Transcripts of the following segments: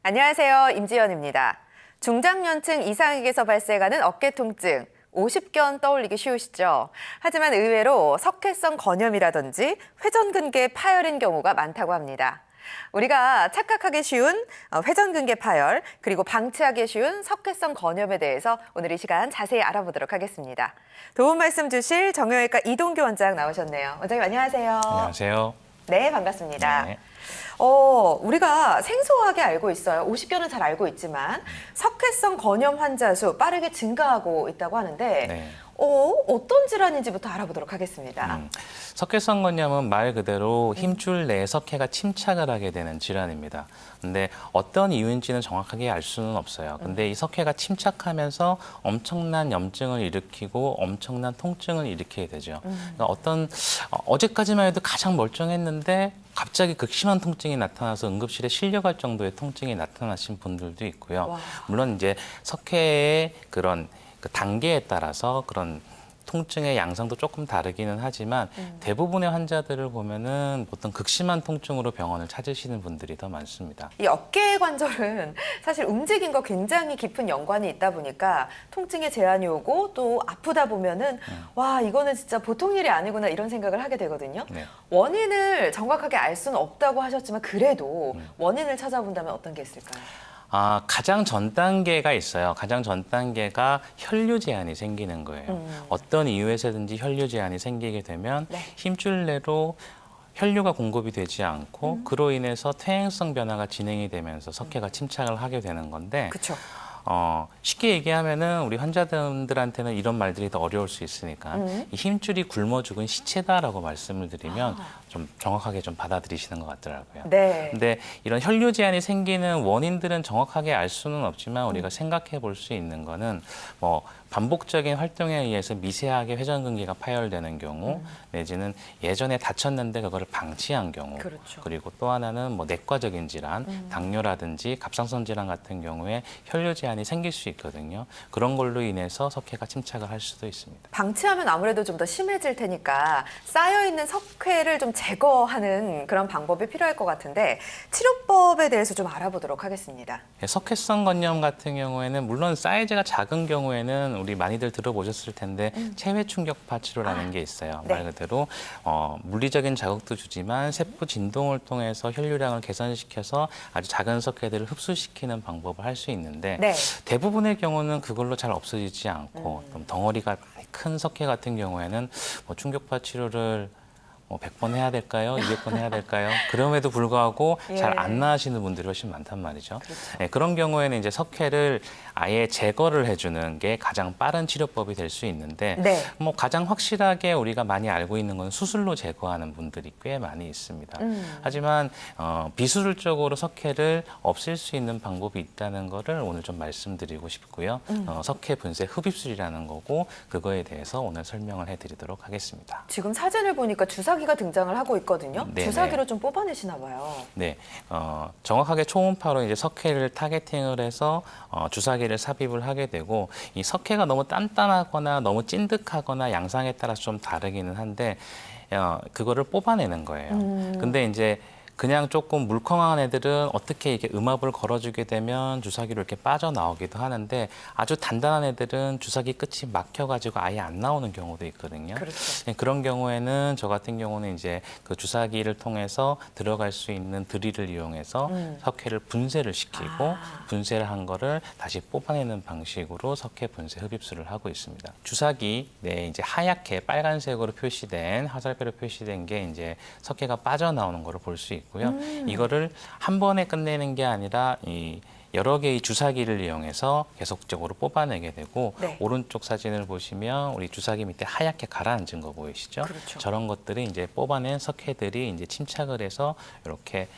안녕하세요. 임지연입니다. 중장년층 이상에게서 발생하는 어깨 통증, 50견 떠올리기 쉬우시죠? 하지만 의외로 석회성 건염이라든지 회전근개 파열인 경우가 많다고 합니다. 우리가 착각하기 쉬운 회전근개 파열, 그리고 방치하기 쉬운 석회성 건염에 대해서 오늘 이 시간 자세히 알아보도록 하겠습니다. 도움 말씀 주실 정형외과 이동규 원장 나오셨네요. 원장님 안녕하세요. 안녕하세요. 네, 반갑습니다. 네. 우리가 생소하게 알고 있어요. 50견은 잘 알고 있지만 석회성 건염 환자 수 빠르게 증가하고 있다고 하는데 네. 어떤 질환인지부터 알아보도록 하겠습니다. 석회성 건염은 말 그대로 힘줄 내에 석회가 침착을 하게 되는 질환입니다. 근데 어떤 이유인지는 정확하게 알 수는 없어요. 근데 이 석회가 침착하면서 엄청난 염증을 일으키고 엄청난 통증을 일으키게 되죠. 그러니까 어제까지만 해도 가장 멀쩡했는데 갑자기 극심한 통증이 나타나서 응급실에 실려갈 정도의 통증이 나타나신 분들도 있고요. 와. 물론 이제 석회의 그런 그 단계에 따라서 그런 통증의 양상도 조금 다르기는 하지만 대부분의 환자들을 보면은 보통 극심한 통증으로 병원을 찾으시는 분들이 더 많습니다. 이 어깨 관절은 사실 움직임과 굉장히 깊은 연관이 있다 보니까 통증에 제한이 오고 또 아프다 보면은 와, 이거는 진짜 보통 일이 아니구나 이런 생각을 하게 되거든요. 네. 원인을 정확하게 알 수는 없다고 하셨지만 그래도 원인을 찾아본다면 어떤 게 있을까요? 가장 전 단계가 있어요. 가장 전 단계가 혈류 제한이 생기는 거예요. 어떤 이유에서든지 혈류 제한이 생기게 되면 네. 힘줄 내로 혈류가 공급이 되지 않고 그로 인해서 퇴행성 변화가 진행이 되면서 석회가 침착을 하게 되는 건데 그렇죠. 쉽게 얘기하면은 우리 환자분들한테는 이런 말들이 더 어려울 수 있으니까 이 힘줄이 굶어 죽은 시체다라고 말씀을 드리면 좀 정확하게 좀 받아들이시는 것 같더라고요. 네. 근데 이런 혈류 제한이 생기는 원인들은 정확하게 알 수는 없지만 우리가 생각해 볼 수 있는 거는 뭐 반복적인 활동에 의해서 미세하게 회전근개가 파열되는 경우 내지는 예전에 다쳤는데 그거를 방치한 경우 그렇죠. 그리고 또 하나는 뭐 내과적인 질환, 당뇨라든지 갑상선 질환 같은 경우에 혈류 제한이 생길 수 있거든요. 그런 걸로 인해서 석회가 침착을 할 수도 있습니다. 방치하면 아무래도 좀 더 심해질 테니까 쌓여있는 석회를 좀 제거하는 그런 방법이 필요할 것 같은데 치료법에 대해서 좀 알아보도록 하겠습니다. 석회성 건염 같은 경우에는 물론 사이즈가 작은 경우에는 우리 많이들 들어보셨을 텐데 체외 충격파 치료라는 게 있어요. 네. 말 그대로 물리적인 자극도 주지만 세포 진동을 통해서 혈류량을 개선시켜서 아주 작은 석회들을 흡수시키는 방법을 할 수 있는데 네. 대부분의 경우는 그걸로 잘 없어지지 않고 좀 덩어리가 큰 석회 같은 경우에는 뭐 충격파 치료를 100번 해야 될까요? 200번 해야 될까요? 그럼에도 불구하고 예. 잘 안 나으시는 분들이 훨씬 많단 말이죠. 그렇죠. 네, 그런 경우에는 이제 석회를 아예 제거를 해주는 게 가장 빠른 치료법이 될 수 있는데 네. 뭐 가장 확실하게 우리가 많이 알고 있는 건 수술로 제거하는 분들이 꽤 많이 있습니다. 하지만 비수술적으로 석회를 없앨 수 있는 방법이 있다는 거를 오늘 좀 말씀드리고 싶고요. 석회 분쇄 흡입술이라는 거고 그거에 대해서 오늘 설명을 해드리도록 하겠습니다. 지금 사진을 보니까 주사기가 등장을 하고 있거든요. 네네. 주사기로 좀 뽑아내시나 봐요. 네, 정확하게 초음파로 이제 석회를 타겟팅을 해서 주사기를 삽입을 하게 되고 이 석회가 너무 단단하거나 너무 찐득하거나 양상에 따라서 좀 다르기는 한데 그거를 뽑아내는 거예요. 근데 이제 그냥 조금 물컹한 애들은 어떻게 이렇게 음압을 걸어주게 되면 주사기로 이렇게 빠져나오기도 하는데 아주 단단한 애들은 주사기 끝이 막혀가지고 아예 안 나오는 경우도 있거든요. 그렇죠. 네, 그런 경우에는 저 같은 경우는 이제 그 주사기를 통해서 들어갈 수 있는 드릴을 이용해서 석회를 분쇄를 시키고 분쇄를 한 거를 다시 뽑아내는 방식으로 석회 분쇄 흡입술을 하고 있습니다. 주사기 내 이제 하얗게 빨간색으로 표시된 화살표로 표시된 게 이제 석회가 빠져나오는 거를 볼 수 있고요. 이거를 한 번에 끝내는 게 아니라 이 여러 개의 주사기를 이용해서 계속적으로 뽑아내게 되고 네. 오른쪽 사진을 보시면 우리 주사기 밑에 하얗게 가라앉은 거 보이시죠? 그렇죠. 저런 것들이 이제 뽑아낸 석회들이 이제 침착을 해서 이렇게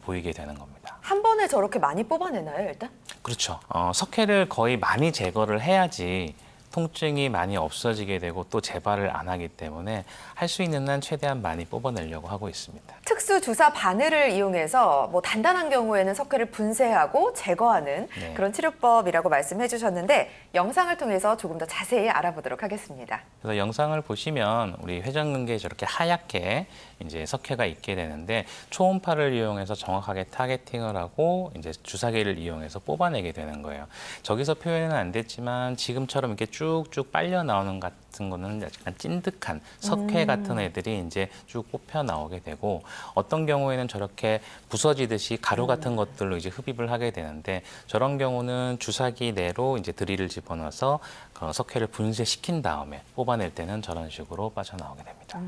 보이게 되는 겁니다. 한 번에 저렇게 많이 뽑아내나요, 일단? 그렇죠. 석회를 거의 많이 제거를 해야지 통증이 많이 없어지게 되고 또 재발을 안 하기 때문에 할 수 있는 한 최대한 많이 뽑아내려고 하고 있습니다. 특수 주사 바늘을 이용해서 뭐 단단한 경우에는 석회를 분쇄하고 제거하는 네. 그런 치료법이라고 말씀해 주셨는데 영상을 통해서 조금 더 자세히 알아보도록 하겠습니다. 그래서 영상을 보시면 우리 회전근개에 저렇게 하얗게 이제 석회가 있게 되는데 초음파를 이용해서 정확하게 타겟팅을 하고 이제 주사기를 이용해서 뽑아내게 되는 거예요. 저기서 표현은 안 됐지만 지금처럼 이렇게 쭉쭉 빨려 나오는 같은 거는 약간 찐득한 석회 같은 애들이 이제 쭉 뽑혀 나오게 되고 어떤 경우에는 저렇게 부서지듯이 가루 같은 것들로 이제 흡입을 하게 되는데 저런 경우는 주사기 내로 이제 드릴을 집어넣어서 그 석회를 분쇄시킨 다음에 뽑아낼 때는 저런 식으로 빠져나오게 됩니다.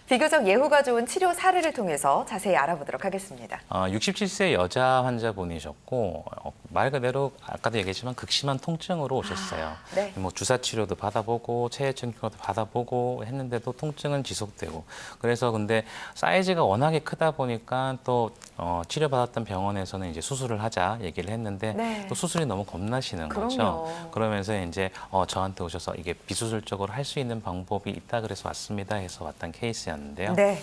비교적 예후가 좋은 치료 사례를 통해서 자세히 알아보도록 하겠습니다. 67세 여자 환자분이셨고 말 그대로 아까도 얘기했지만 극심한 통증으로 오셨어요. 네. 뭐 주사 치료도 받아보고 체해증 치료도 받아보고 했는데도 통증은 지속되고 그래서 근데 사이즈가 워낙에 크다 보니까 또 치료받았던 병원에서는 이제 수술을 하자 얘기를 했는데 네. 또 수술이 너무 겁나시는 거죠. 그럼요. 그러면서 이제 저한테 오셔서 이게 비수술적으로 할 수 있는 방법이 있다 그래서 왔습니다 해서 왔던 케이스였는데요. 네.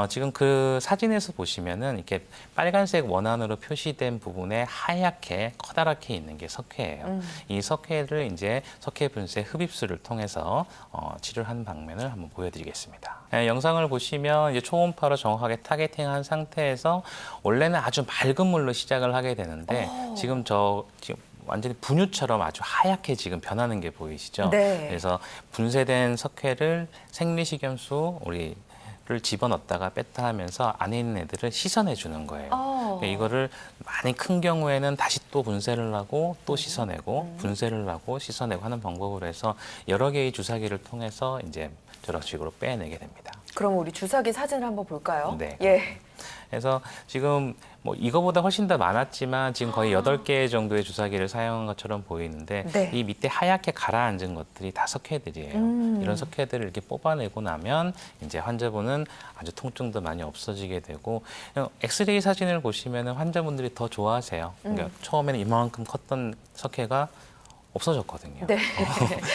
지금 그 사진에서 보시면은 이렇게 빨간색 원안으로 표시된 부분에 하얗게 커다랗게 있는 게 석회예요. 이 석회를 이제 석회 분쇄 흡입술을 통해서 치료를 하는 방면을 한번 보여드리겠습니다. 영상을 보시면 이제 초음파로 정확하게 타겟팅한 상태에서 원래는 아주 맑은 물로 시작을 하게 되는데 지금 완전히 분유처럼 아주 하얗게 지금 변하는 게 보이시죠? 네. 그래서 분쇄된 석회를 생리식염수 를 집어넣었다가 뺐다 하면서 안에 있는 애들을 씻어내 주는 거예요. 그러니까 이거를 많이 큰 경우에는 다시 또 분쇄를 하고 또 씻어내고 분쇄를 하고 씻어내고 하는 방법으로 해서 여러 개의 주사기를 통해서 이제 저런 식으로 빼내게 됩니다. 그럼 우리 주사기 사진을 한번 볼까요? 네. 예. 그래서 지금 뭐 이거보다 훨씬 더 많았지만 지금 거의 8개 정도의 주사기를 사용한 것처럼 보이는데 네. 이 밑에 하얗게 가라앉은 것들이 다 석회들이에요. 이런 석회들을 이렇게 뽑아내고 나면 이제 환자분은 아주 통증도 많이 없어지게 되고 엑스레이 사진을 보시면 환자분들이 더 좋아하세요. 그러니까 처음에는 이만큼 컸던 석회가 없어졌거든요. 네.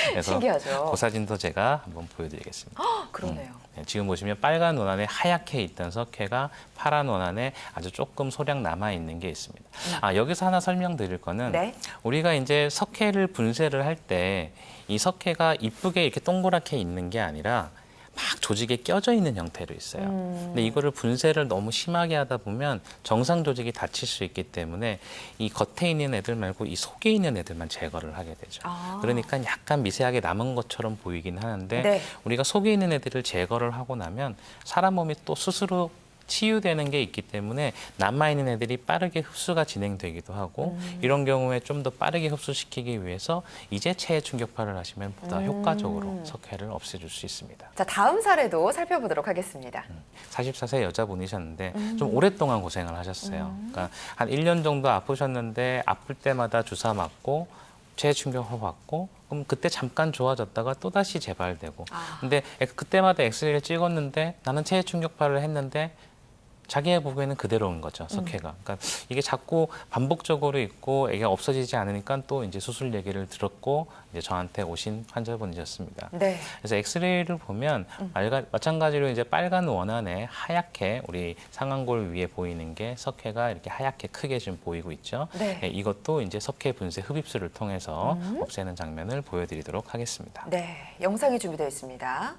그래서 신기하죠. 그 사진도 제가 한번 보여드리겠습니다. 그러네요. 네, 지금 보시면 빨간 원안에 하얗게 있던 석회가 파란 원안에 아주 조금 소량 남아 있는 게 있습니다. 여기서 하나 설명드릴 거는 네. 우리가 이제 석회를 분쇄를 할 때 이 석회가 이쁘게 이렇게 동그랗게 있는 게 아니라 막 조직에 껴져 있는 형태로 있어요. 근데 이거를 분쇄를 너무 심하게 하다 보면 정상 조직이 다칠 수 있기 때문에 이 겉에 있는 애들 말고 이 속에 있는 애들만 제거를 하게 되죠. 그러니까 약간 미세하게 남은 것처럼 보이긴 하는데 네. 우리가 속에 있는 애들을 제거를 하고 나면 사람 몸이 또 스스로 치유되는 게 있기 때문에 남아있는 애들이 빠르게 흡수가 진행되기도 하고 이런 경우에 좀 더 빠르게 흡수시키기 위해서 이제 체해 충격파를 하시면 보다 효과적으로 석회를 없애줄 수 있습니다. 자, 다음 사례도 살펴보도록 하겠습니다. 44세 여자분이셨는데 좀 오랫동안 고생을 하셨어요. 그러니까 한 1년 정도 아프셨는데 아플 때마다 주사 맞고 체해 충격파 받고 그럼 그때 잠깐 좋아졌다가 또다시 재발되고 근데 그때마다 엑스레이를 찍었는데 나는 체해 충격파를 했는데 자기가 보기에는 그대로인 거죠, 석회가. 그러니까 이게 자꾸 반복적으로 있고 이게 없어지지 않으니까 또 이제 수술 얘기를 들었고 이제 저한테 오신 환자분이셨습니다. 네. 그래서 엑스레이를 보면 마찬가지로 이제 빨간 원안에 하얗게 우리 상안골 위에 보이는 게 석회가 이렇게 하얗게 크게 지금 보이고 있죠. 네. 이것도 이제 석회 분쇄 흡입술을 통해서 없애는 장면을 보여드리도록 하겠습니다. 네. 영상이 준비되어 있습니다.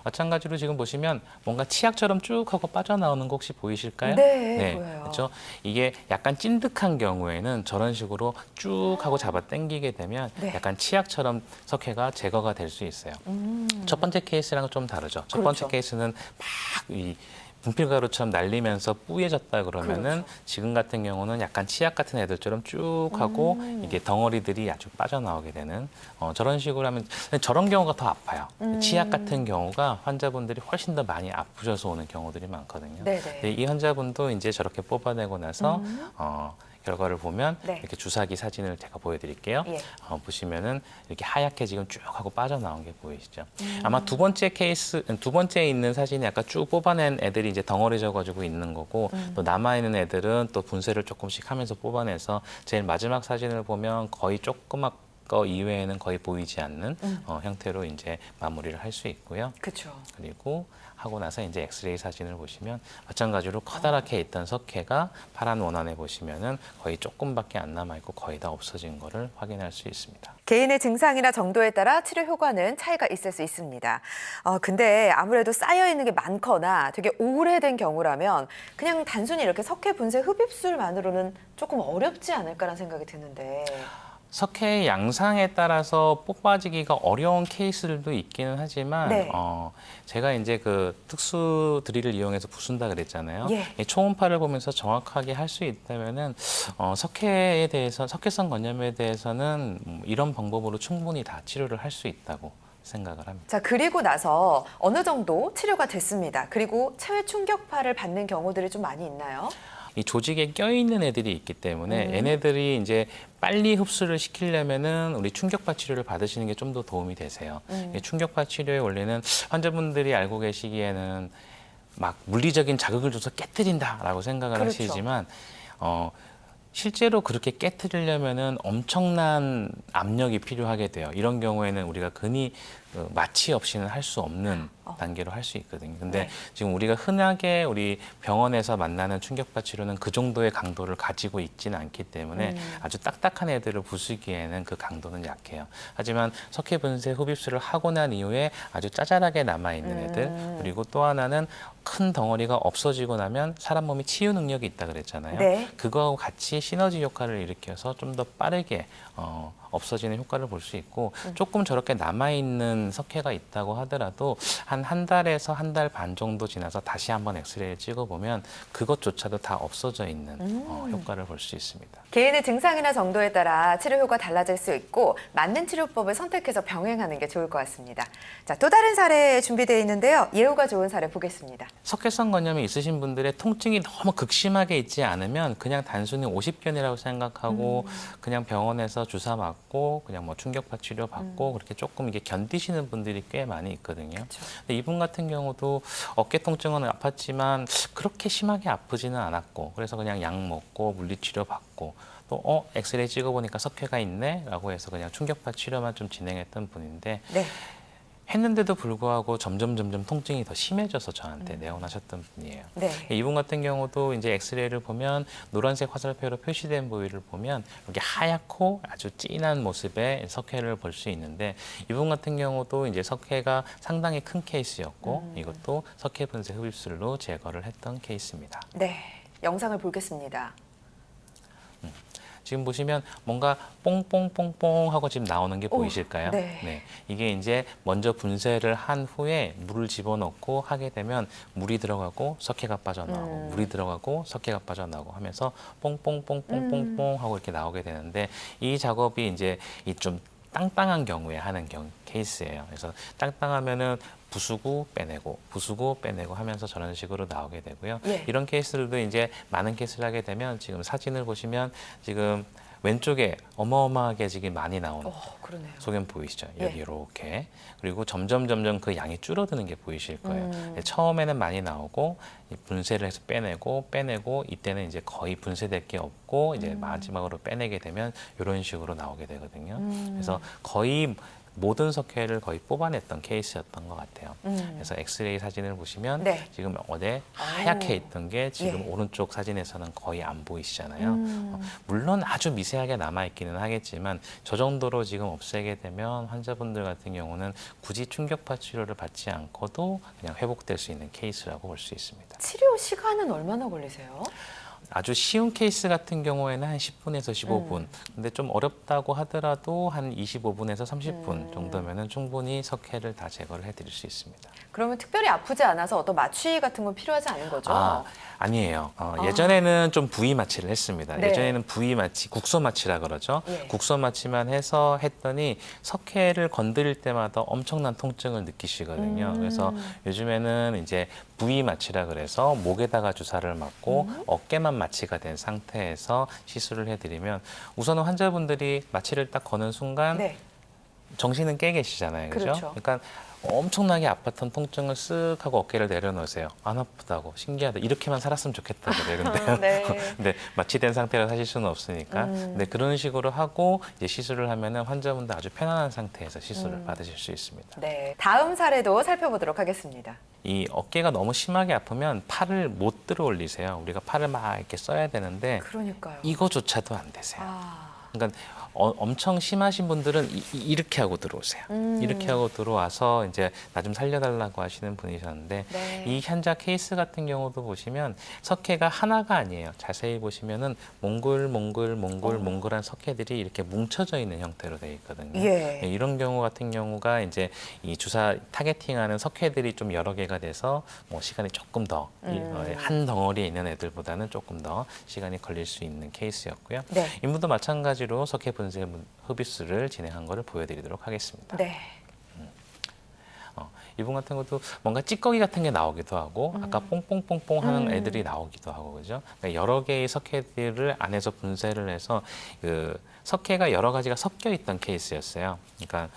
마찬가지로 지금 보시면 뭔가 치약처럼 쭉 하고 빠져나오는 거 혹시 보이실까요? 네, 보여요. 그렇죠. 이게 약간 찐득한 경우에는 저런 식으로 쭉 하고 잡아 당기게 되면 네. 약간 치약처럼 석회가 제거가 될 수 있어요. 첫 번째 케이스랑은 좀 다르죠. 첫 번째 그렇죠. 케이스는 막 이 분필가루처럼 날리면서 뿌얘졌다 그러면은 그렇죠. 지금 같은 경우는 약간 치약 같은 애들처럼 쭉 하고 이게 덩어리들이 아주 빠져나오게 되는 저런 식으로 하면 저런 경우가 더 아파요. 치약 같은 경우가 환자분들이 훨씬 더 많이 아프셔서 오는 경우들이 많거든요. 네네. 근데 이 환자분도 이제 저렇게 뽑아내고 나서 결과를 보면 네. 이렇게 주사기 사진을 제가 보여드릴게요. 예. 보시면은 이렇게 하얗게 지금 쭉 하고 빠져나온 게 보이시죠? 아마 두 번째 두 번째에 있는 사진이 아까 쭉 뽑아낸 애들이 이제 덩어리져 가지고 있는 거고 또 남아 있는 애들은 또 분쇄를 조금씩 하면서 뽑아내서 제일 마지막 사진을 보면 거의 조그맣 거 이외에는 거의 보이지 않는 형태로 이제 마무리를 할 수 있고요. 그렇죠. 그리고 하고 나서 이제 엑스레이 사진을 보시면 마찬가지로 커다랗게 있던 석회가 파란 원안에 보시면은 거의 조금밖에 안 남아 있고 거의 다 없어진 거를 확인할 수 있습니다. 개인의 증상이나 정도에 따라 치료 효과는 차이가 있을 수 있습니다. 근데 아무래도 쌓여 있는 게 많거나 되게 오래된 경우라면 그냥 단순히 이렇게 석회 분쇄 흡입술만으로는 조금 어렵지 않을까라는 생각이 드는데. 석회의 양상에 따라서 뽑아지기가 어려운 케이스들도 있기는 하지만 네. 제가 이제 그 특수 드릴을 이용해서 부순다 그랬잖아요. 예. 이 초음파를 보면서 정확하게 할 수 있다면은 석회에 대해서 석회성 건염에 대해서는 이런 방법으로 충분히 다 치료를 할 수 있다고 생각을 합니다. 자, 그리고 나서 어느 정도 치료가 됐습니다. 그리고 체외 충격파를 받는 경우들이 좀 많이 있나요? 이 조직에 껴있는 애들이 있기 때문에 얘네들이 이제 빨리 흡수를 시키려면은 우리 충격파 치료를 받으시는 게 좀 더 도움이 되세요. 이 충격파 치료의 원리는 환자분들이 알고 계시기에는 막 물리적인 자극을 줘서 깨뜨린다라고 생각을 그렇죠. 하시지만 실제로 그렇게 깨뜨리려면은 엄청난 압력이 필요하게 돼요. 이런 경우에는 우리가 흔히 마취 없이는 할 수 없는 단계로 할 수 있거든요. 근데 네. 지금 우리가 흔하게 우리 병원에서 만나는 충격파 치료는 그 정도의 강도를 가지고 있지는 않기 때문에 아주 딱딱한 애들을 부수기에는 그 강도는 약해요. 하지만 석회 분쇄 흡입술을 하고 난 이후에 아주 짜잘하게 남아있는 애들, 그리고 또 하나는 큰 덩어리가 없어지고 나면 사람 몸이 치유 능력이 있다 그랬잖아요. 네. 그거하고 같이 시너지 효과를 일으켜서 좀 더 빠르게 없어지는 효과를 볼 수 있고 조금 저렇게 남아있는 석회가 있다고 하더라도 한 달에서 한 달 반 정도 지나서 다시 한번 엑스레이를 찍어보면 그것조차도 다 없어져 있는 효과를 볼 수 있습니다. 개인의 증상이나 정도에 따라 치료 효과 달라질 수 있고 맞는 치료법을 선택해서 병행하는 게 좋을 것 같습니다. 자, 또 다른 사례 준비되어 있는데요. 예후가 좋은 사례 보겠습니다. 석회성 건염이 있으신 분들의 통증이 너무 극심하게 있지 않으면 그냥 단순히 오십견이라고 생각하고 그냥 병원에서 주사 맞고 그냥 뭐 충격파 치료 받고 그렇게 조금 이게 견디시는 분들이 꽤 많이 있거든요. 근데 이분 같은 경우도 어깨 통증은 아팠지만 그렇게 심하게 아프지는 않았고 그래서 그냥 약 먹고 물리치료 받고 또 엑스레이 찍어보니까 석회가 있네라고 해서 그냥 충격파 치료만 좀 진행했던 분인데 네. 했는데도 불구하고 점점 통증이 더 심해져서 저한테 내원하셨던 분이에요. 네. 이분 같은 경우도 이제 엑스레이를 보면 노란색 화살표로 표시된 부위를 보면 여기 하얗고 아주 진한 모습의 석회를 볼 수 있는데 이분 같은 경우도 이제 석회가 상당히 큰 케이스였고 이것도 석회 분쇄 흡입술로 제거를 했던 케이스입니다. 네. 영상을 보겠습니다. 지금 보시면 뭔가 뽕뽕뽕뽕 하고 지금 나오는 게 보이실까요? 네. 이게 이제 먼저 분쇄를 한 후에 물을 집어넣고 하게 되면 물이 들어가고 석회가 빠져나오고 물이 들어가고 석회가 빠져나오고 하면서 뽕뽕뽕뽕뽕뽕 하고 이렇게 나오게 되는데 이 작업이 이제 이 좀 땅땅한 경우에 하는 케이스예요. 그래서 땅땅하면은 부수고 빼내고 하면서 저런 식으로 나오게 되고요. 예. 이런 케이스들도 이제 많은 케이스를 하게 되면 지금 사진을 보시면 지금 왼쪽에 어마어마하게 지금 많이 나오는 그러네요. 소견 보이시죠? 예. 여기 이렇게. 그리고 점점 그 양이 줄어드는 게 보이실 거예요. 처음에는 많이 나오고 분쇄를 해서 빼내고 이때는 이제 거의 분쇄될 게 없고 이제 마지막으로 빼내게 되면 이런 식으로 나오게 되거든요. 그래서 거의 모든 석회를 거의 뽑아냈던 케이스였던 것 같아요. 그래서 엑스레이 사진을 보시면 네. 지금 어제 하얗게 있던 게 지금 예. 오른쪽 사진에서는 거의 안 보이시잖아요. 물론 아주 미세하게 남아있기는 하겠지만 저 정도로 지금 없애게 되면 환자분들 같은 경우는 굳이 충격파 치료를 받지 않고도 그냥 회복될 수 있는 케이스라고 볼 수 있습니다. 치료 시간은 얼마나 걸리세요? 아주 쉬운 케이스 같은 경우에는 한 10분에서 15분. 근데 좀 어렵다고 하더라도 한 25분에서 30분 정도면은 충분히 석회를 다 제거를 해드릴 수 있습니다. 그러면 특별히 아프지 않아서 어떤 마취 같은 건 필요하지 않은 거죠? 아니에요. 예전에는 좀 부위 마취를 했습니다. 네. 예전에는 부위 마취, 국소 마취라 그러죠. 예. 국소 마취만 해서 했더니 석회를 건드릴 때마다 엄청난 통증을 느끼시거든요. 그래서 요즘에는 이제 부위 마취라 그래서 목에다가 주사를 맞고 어깨만 마취가 된 상태에서 시술을 해드리면 우선은 환자분들이 마취를 딱 거는 순간 네. 정신은 깨 계시잖아요. 그죠? 그렇죠. 그러니까 엄청나게 아팠던 통증을 쓱 하고 어깨를 내려놓으세요. 안 아프다고, 신기하다. 이렇게만 살았으면 좋겠다 그래요. 근데 네. 근데 마취된 상태로 하실 수는 없으니까. 근데 그런 식으로 하고 이제 시술을 하면은 환자분들 아주 편안한 상태에서 시술을 받으실 수 있습니다. 네. 다음 사례도 살펴보도록 하겠습니다. 이 어깨가 너무 심하게 아프면 팔을 못 들어 올리세요. 우리가 팔을 막 이렇게 써야 되는데 그러니까요. 이거조차도 안 되세요. 아. 그러니까 엄청 심하신 분들은 이렇게 하고 들어오세요. 이렇게 하고 들어와서 이제 나 좀 살려달라고 하시는 분이셨는데 네. 이 현자 케이스 같은 경우도 보시면 석회가 하나가 아니에요. 자세히 보시면은 몽글몽글한 석회들이 이렇게 뭉쳐져 있는 형태로 되어 있거든요. 예. 네, 이런 경우 같은 경우가 이제 이 주사 타겟팅하는 석회들이 좀 여러 개가 돼서 뭐 시간이 조금 더 한 덩어리에 있는 애들보다는 조금 더 시간이 걸릴 수 있는 케이스였고요. 네. 이분도 마찬가지로 석회 분쇄 흡입술을 진행한 거를 보여드리도록 하겠습니다. 네. 이분 같은 것도 뭔가 찌꺼기 같은 게 나오기도 하고 아까 뽕뽕뽕뽕 하는 애들이 나오기도 하고 그죠? 그러니까 여러 개의 석회들을 안에서 분쇄를 해서 그 석회가 여러 가지가 섞여 있던 케이스였어요. 그러니까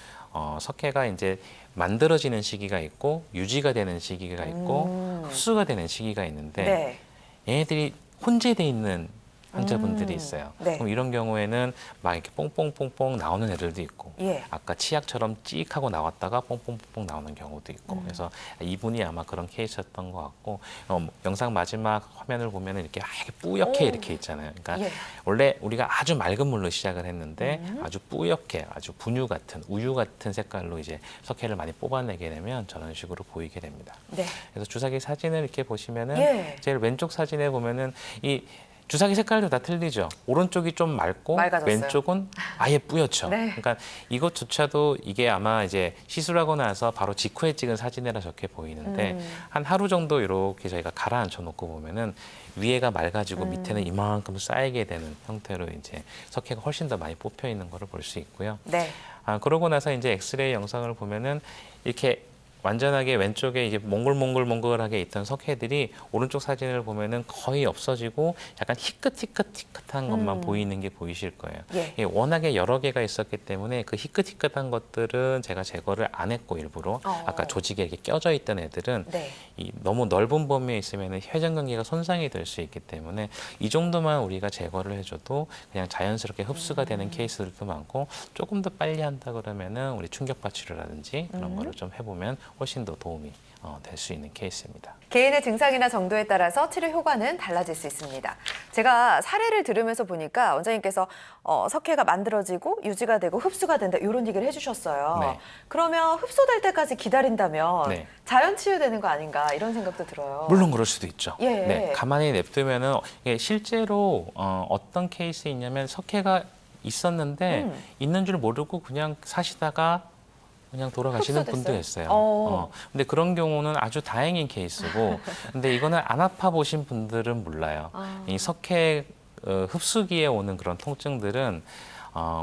석회가 이제 만들어지는 시기가 있고 유지가 되는 시기가 있고 흡수가 되는 시기가 있는데 네. 얘네들이 혼재돼 있는 환자분들이 있어요. 네. 그럼 이런 경우에는 막 이렇게 뽕뽕뽕뽕 나오는 애들도 있고 예. 아까 치약처럼 찍 하고 나왔다가 뽕뽕뽕뽕 나오는 경우도 있고 그래서 이분이 아마 그런 케이스였던 것 같고 영상 마지막 화면을 보면 이렇게 뿌옇게 이렇게 있잖아요. 그러니까 예. 원래 우리가 아주 맑은 물로 시작을 했는데 아주 뿌옇게 아주 분유 같은 우유 같은 색깔로 이제 석회를 많이 뽑아내게 되면 저런 식으로 보이게 됩니다. 네. 그래서 주사기 사진을 이렇게 보시면은 예. 제일 왼쪽 사진에 보면은 이 주사기 색깔도 다 틀리죠. 오른쪽이 좀 맑고 맑아졌어요. 왼쪽은 아예 뿌옇죠. 네. 그러니까 이것조차도 이게 아마 이제 시술하고 나서 바로 직후에 찍은 사진이라 저렇게 보이는데 한 하루 정도 이렇게 저희가 가라앉혀 놓고 보면은 위에가 맑아지고 밑에는 이만큼 쌓이게 되는 형태로 이제 석회가 훨씬 더 많이 뽑혀 있는 거를 볼 수 있고요. 네. 그러고 나서 이제 엑스레이 영상을 보면은 이렇게 완전하게 왼쪽에 이제 몽글몽글하게 있던 석회들이 오른쪽 사진을 보면은 거의 없어지고 약간 희끗한 것만 보이는 게 보이실 거예요. 예. 이게 워낙에 여러 개가 있었기 때문에 그 희끗한 것들은 제가 제거를 안 했고 일부러 아까 조직에 이렇게 껴져 있던 애들은 네. 이 너무 넓은 범위에 있으면은 회전근개가 손상이 될 수 있기 때문에 이 정도만 우리가 제거를 해줘도 그냥 자연스럽게 흡수가 되는 케이스들도 많고 조금 더 빨리 한다 그러면은 우리 충격파 치료라든지 그런 거를 좀 해보면 훨씬 더 도움이 될 수 있는 케이스입니다. 개인의 증상이나 정도에 따라서 치료 효과는 달라질 수 있습니다. 제가 사례를 들으면서 보니까 원장님께서 석회가 만들어지고 유지가 되고 흡수가 된다 이런 얘기를 해주셨어요. 네. 그러면 흡수될 때까지 기다린다면 네. 자연 치유되는 거 아닌가 이런 생각도 들어요. 물론 그럴 수도 있죠. 예. 네, 가만히 냅두면은 이게 실제로 어떤 케이스 있냐면 석회가 있었는데 있는 줄 모르고 그냥 사시다가 그냥 돌아가시는 흡수됐어요? 분도 있어요. 근데 그런 경우는 아주 다행인 케이스고, 근데 이거는 안 아파 보신 분들은 몰라요. 이 석회 흡수기에 오는 그런 통증들은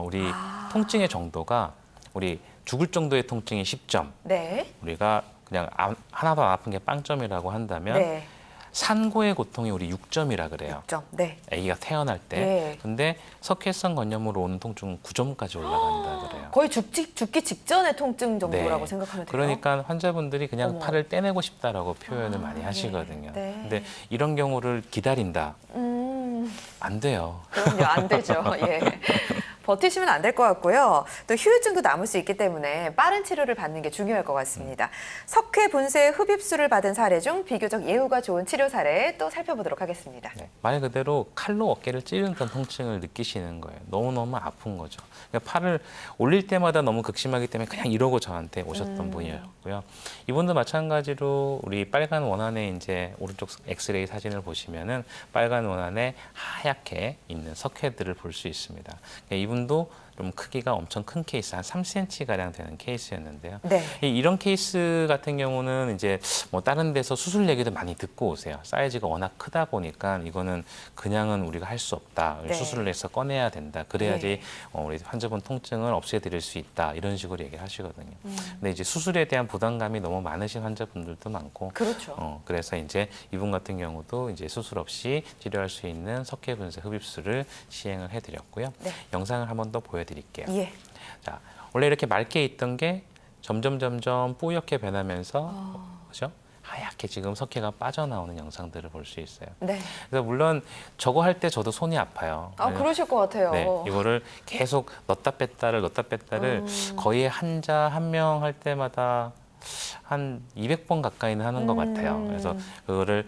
우리 통증의 정도가 우리 죽을 정도의 통증이 10점, 네. 우리가 그냥 하나도 안 아픈 게 빵점이라고 한다면 네. 산고의 고통이 우리 6점이라 그래요. 6점. 네. 아기가 태어날 때. 예. 근데 석회성 건염으로 오는 통증은 9점까지 올라간다 그래요. 거의 죽기 직전의 통증 정도라고 네. 생각하면 돼요. 그러니까 환자분들이 그냥 어머. 팔을 떼내고 싶다라고 표현을 많이 예. 하시거든요. 네. 근데 이런 경우를 기다린다. 안 돼요. 그럼요, 안 되죠. 예. 버티시면 안 될 것 같고요. 또 후유증도 남을 수 있기 때문에 빠른 치료를 받는 게 중요할 것 같습니다. 석회 분쇄 흡입술을 받은 사례 중 비교적 예후가 좋은 치료 사례 또 살펴보도록 하겠습니다. 네. 말 그대로 칼로 어깨를 찌르는 통증을 느끼시는 거예요. 너무너무 아픈 거죠. 그러니까 팔을 올릴 때마다 너무 극심하기 때문에 그냥 이러고 저한테 오셨던 분이었고요. 이분도 마찬가지로 우리 빨간 원안에 이제 오른쪽 엑스레이 사진을 보시면은 빨간 원안에 하얗게 있는 석회들을 볼 수 있습니다. 그러니까 이분도 좀 크기가 엄청 큰 케이스, 한 3cm 가량 되는 케이스였는데요. 네. 이런 케이스 같은 경우는 이제 뭐 다른 데서 수술 얘기도 많이 듣고 오세요. 사이즈가 워낙 크다 보니까 이거는 그냥은 우리가 할 수 없다. 네. 수술을 해서 꺼내야 된다. 그래야지 네. 우리 환자분 통증을 없애드릴 수 있다. 이런 식으로 얘기를 하시거든요. 근데 이제 수술에 대한 부담감이 너무 많으신 환자분들도 많고, 그렇죠. 그래서 이제 이분 같은 경우도 이제 수술 없이 치료할 수 있는 석회 분쇄 흡입술을 시행을 해드렸고요. 네. 영상을 한 번 더 보여드릴게요. 예. 자, 원래 이렇게 맑게 있던 게 점점 뿌옇게 변하면서 그죠? 하얗게 지금 석회가 빠져나오는 영상들을 볼 수 있어요. 네. 그래서 물론 저거 할 때 저도 손이 아파요. 아, 그러실 것 같아요. 네, 이거를 계속 넣었다 뺐다를 거의 한자 한 명 할 때마다 한 200번 가까이는 하는 것 같아요. 그래서 그거를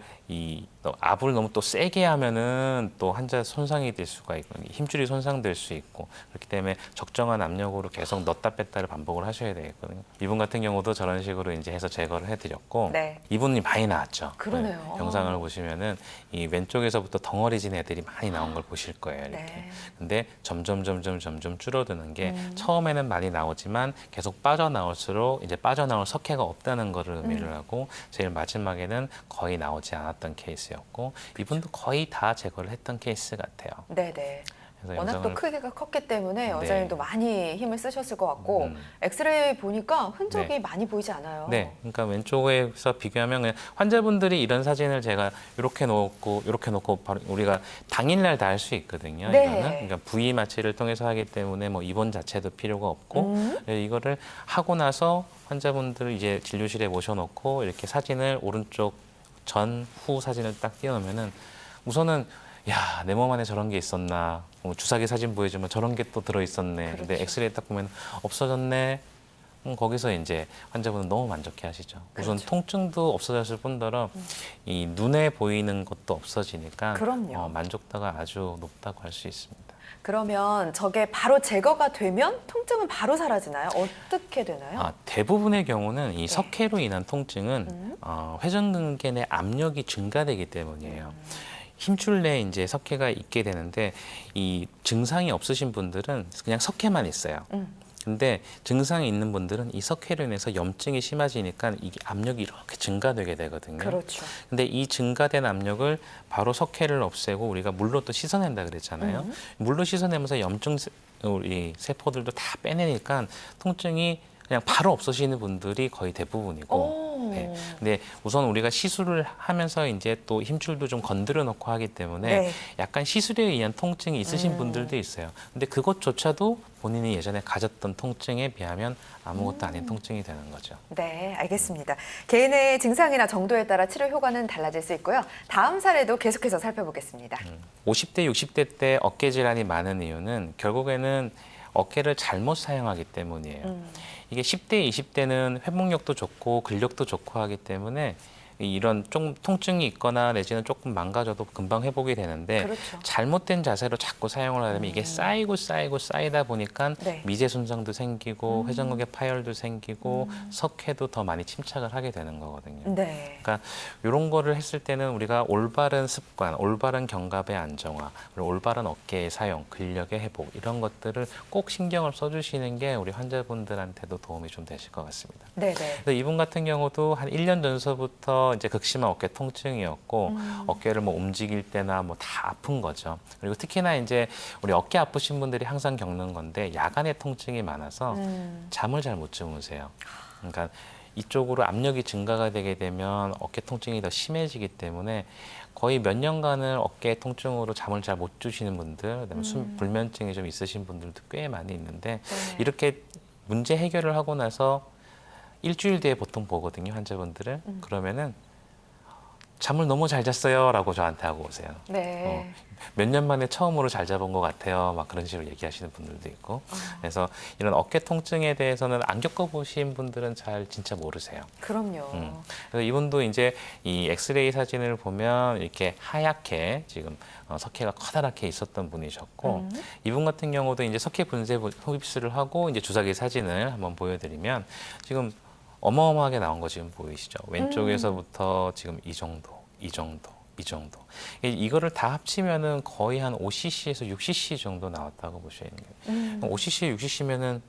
또 압을 너무 또 세게 하면은 또 한자 손상이 될 수가 있고 힘줄이 손상될 수 있고 그렇기 때문에 적정한 압력으로 계속 넣었다 뺐다를 반복을 하셔야 되겠거든요. 이분 같은 경우도 저런 식으로 이제 해서 제거를 해드렸고 네. 이분이 많이 나왔죠. 그러네요. 네, 영상을 보시면은 이 왼쪽에서부터 덩어리진 애들이 많이 나온 걸 보실 거예요. 이렇게. 네. 근데 점점 줄어드는 게 처음에는 많이 나오지만 계속 빠져나올수록 이제 빠져나올 석회가 없다는 거를 의미를 하고 제일 마지막에는 거의 나오지 않았던 케이스였고 이분도 거의 다 제거를 했던 케이스 같아요. 네네. 그래서 워낙 또 크기가 컸기 때문에 네. 원장님도 많이 힘을 쓰셨을 것 같고 엑스레이 보니까 흔적이 네. 많이 보이지 않아요. 네, 그러니까 왼쪽에서 비교하면 그냥 환자분들이 이런 사진을 제가 이렇게 놓고 바로 우리가 당일날 다 할 수 있거든요. 네. 이거는 그러니까 부위 마취를 통해서 하기 때문에 뭐 입원 자체도 필요가 없고 이거를 하고 나서 환자분들을 이제 진료실에 모셔놓고 이렇게 사진을 오른쪽 전, 후 사진을 딱 띄워놓으면은 우선은 야, 내 몸 안에 저런 게 있었나. 주사기 사진 보여주면 저런 게 또 들어있었네. 근데 그렇죠. 엑스레이 딱 보면 없어졌네. 거기서 이제 환자분은 너무 만족해 하시죠. 우선 그렇죠. 통증도 없어졌을 뿐더러 이 눈에 보이는 것도 없어지니까 그럼요. 만족도가 아주 높다고 할 수 있습니다. 그러면 저게 바로 제거가 되면 통증은 바로 사라지나요? 어떻게 되나요? 대부분의 경우는 이 네. 석회로 인한 통증은 회전근개 내 압력이 증가되기 때문이에요. 힘줄 내에 이제 석회가 있게 되는데 이 증상이 없으신 분들은 그냥 석회만 있어요. 근데 증상이 있는 분들은 이 석회로 인해서 염증이 심해지니까 이게 압력이 이렇게 증가되게 되거든요. 그렇죠. 근데 이 증가된 압력을 바로 석회를 없애고 우리가 물로 또 씻어낸다 그랬잖아요. 물로 씻어내면서 염증 우리 세포들도 다 빼내니까 통증이 그냥 바로 없어지는 분들이 거의 대부분이고. 오. 네. 근데 우선 우리가 시술을 하면서 이제 또 힘줄도 좀 건드려 놓고 하기 때문에 네. 약간 시술에 의한 통증이 있으신 분들도 있어요. 근데 그것조차도 본인이 예전에 가졌던 통증에 비하면 아무것도 아닌 통증이 되는 거죠. 네, 알겠습니다. 개인의 증상이나 정도에 따라 치료 효과는 달라질 수 있고요. 다음 사례도 계속해서 살펴보겠습니다. 50대, 60대 때 어깨 질환이 많은 이유는 결국에는 어깨를 잘못 사용하기 때문이에요. 이게 10대, 20대는 회복력도 좋고 근력도 좋고 하기 때문에 이런 좀 통증이 있거나 내지는 조금 망가져도 금방 회복이 되는데 그렇죠. 잘못된 자세로 자꾸 사용을 하면 이게 쌓이다 보니까 네. 미제 손상도 생기고 회전근개 파열도 생기고 석회도 더 많이 침착을 하게 되는 거거든요. 네. 그러니까 이런 거를 했을 때는 우리가 올바른 습관, 올바른 견갑의 안정화, 그리고 올바른 어깨의 사용, 근력의 회복 이런 것들을 꼭 신경을 써주시는 게 우리 환자분들한테도 도움이 좀 되실 것 같습니다. 네네. 그래서 이분 같은 경우도 한 1년 전서부터 이제 극심한 어깨 통증이었고 어깨를 뭐 움직일 때나 뭐 다 아픈 거죠. 그리고 특히나 이제 우리 어깨 아프신 분들이 항상 겪는 건데 야간에 통증이 많아서 잠을 잘 못 주무세요. 그러니까 이쪽으로 압력이 증가가 되게 되면 어깨 통증이 더 심해지기 때문에 거의 몇 년간을 어깨 통증으로 잠을 잘 못 주시는 분들, 그다음에 불면증이 좀 있으신 분들도 꽤 많이 있는데 네. 이렇게 문제 해결을 하고 나서 일주일 뒤에 보통 보거든요, 환자분들을. 그러면은 잠을 너무 잘 잤어요라고 저한테 하고 오세요. 네. 몇 년 만에 처음으로 잘 잡은 것 같아요. 막 그런 식으로 얘기하시는 분들도 있고. 그래서 이런 어깨 통증에 대해서는 안 겪어보신 분들은 잘 진짜 모르세요. 그럼요. 그래서 이분도 이제 이 엑스레이 사진을 보면 이렇게 하얗게 지금 석회가 커다랗게 있었던 분이셨고 이분 같은 경우도 이제 석회 분쇄 흡입술을 하고 이제 주사기 사진을 한번 보여드리면 지금 어마어마하게 나온 거 지금 보이시죠? 왼쪽에서부터 지금 이 정도. 이거를 다 합치면은 거의 한 5cc에서 6cc 정도 나왔다고 보셔야 돼요. 5cc, 6cc면은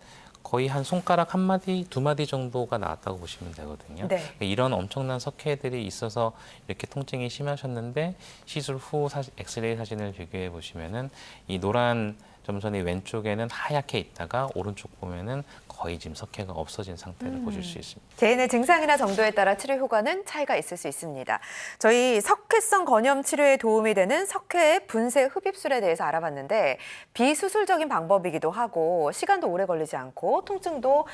거의 한 손가락 한 마디, 두 마디 정도가 나왔다고 보시면 되거든요. 네. 이런 엄청난 석회들이 있어서 이렇게 통증이 심하셨는데 시술 후 엑스레이 사진을 비교해 보시면은 이 노란 점선이 왼쪽에는 하얗게 있다가 오른쪽 보면은 거의 지금 석회가 없어진 상태를 보실 수 있습니다. 개인의 증상이나 정도에 따라 치료 효과는 차이가 있을 수 있습니다. 저희 석회성 건염 치료에 도움이 되는 석회의 분쇄 흡입술에 대해서 알아봤는데 비수술적인 방법이기도 하고 시간도 오래 걸리지 않고 통증도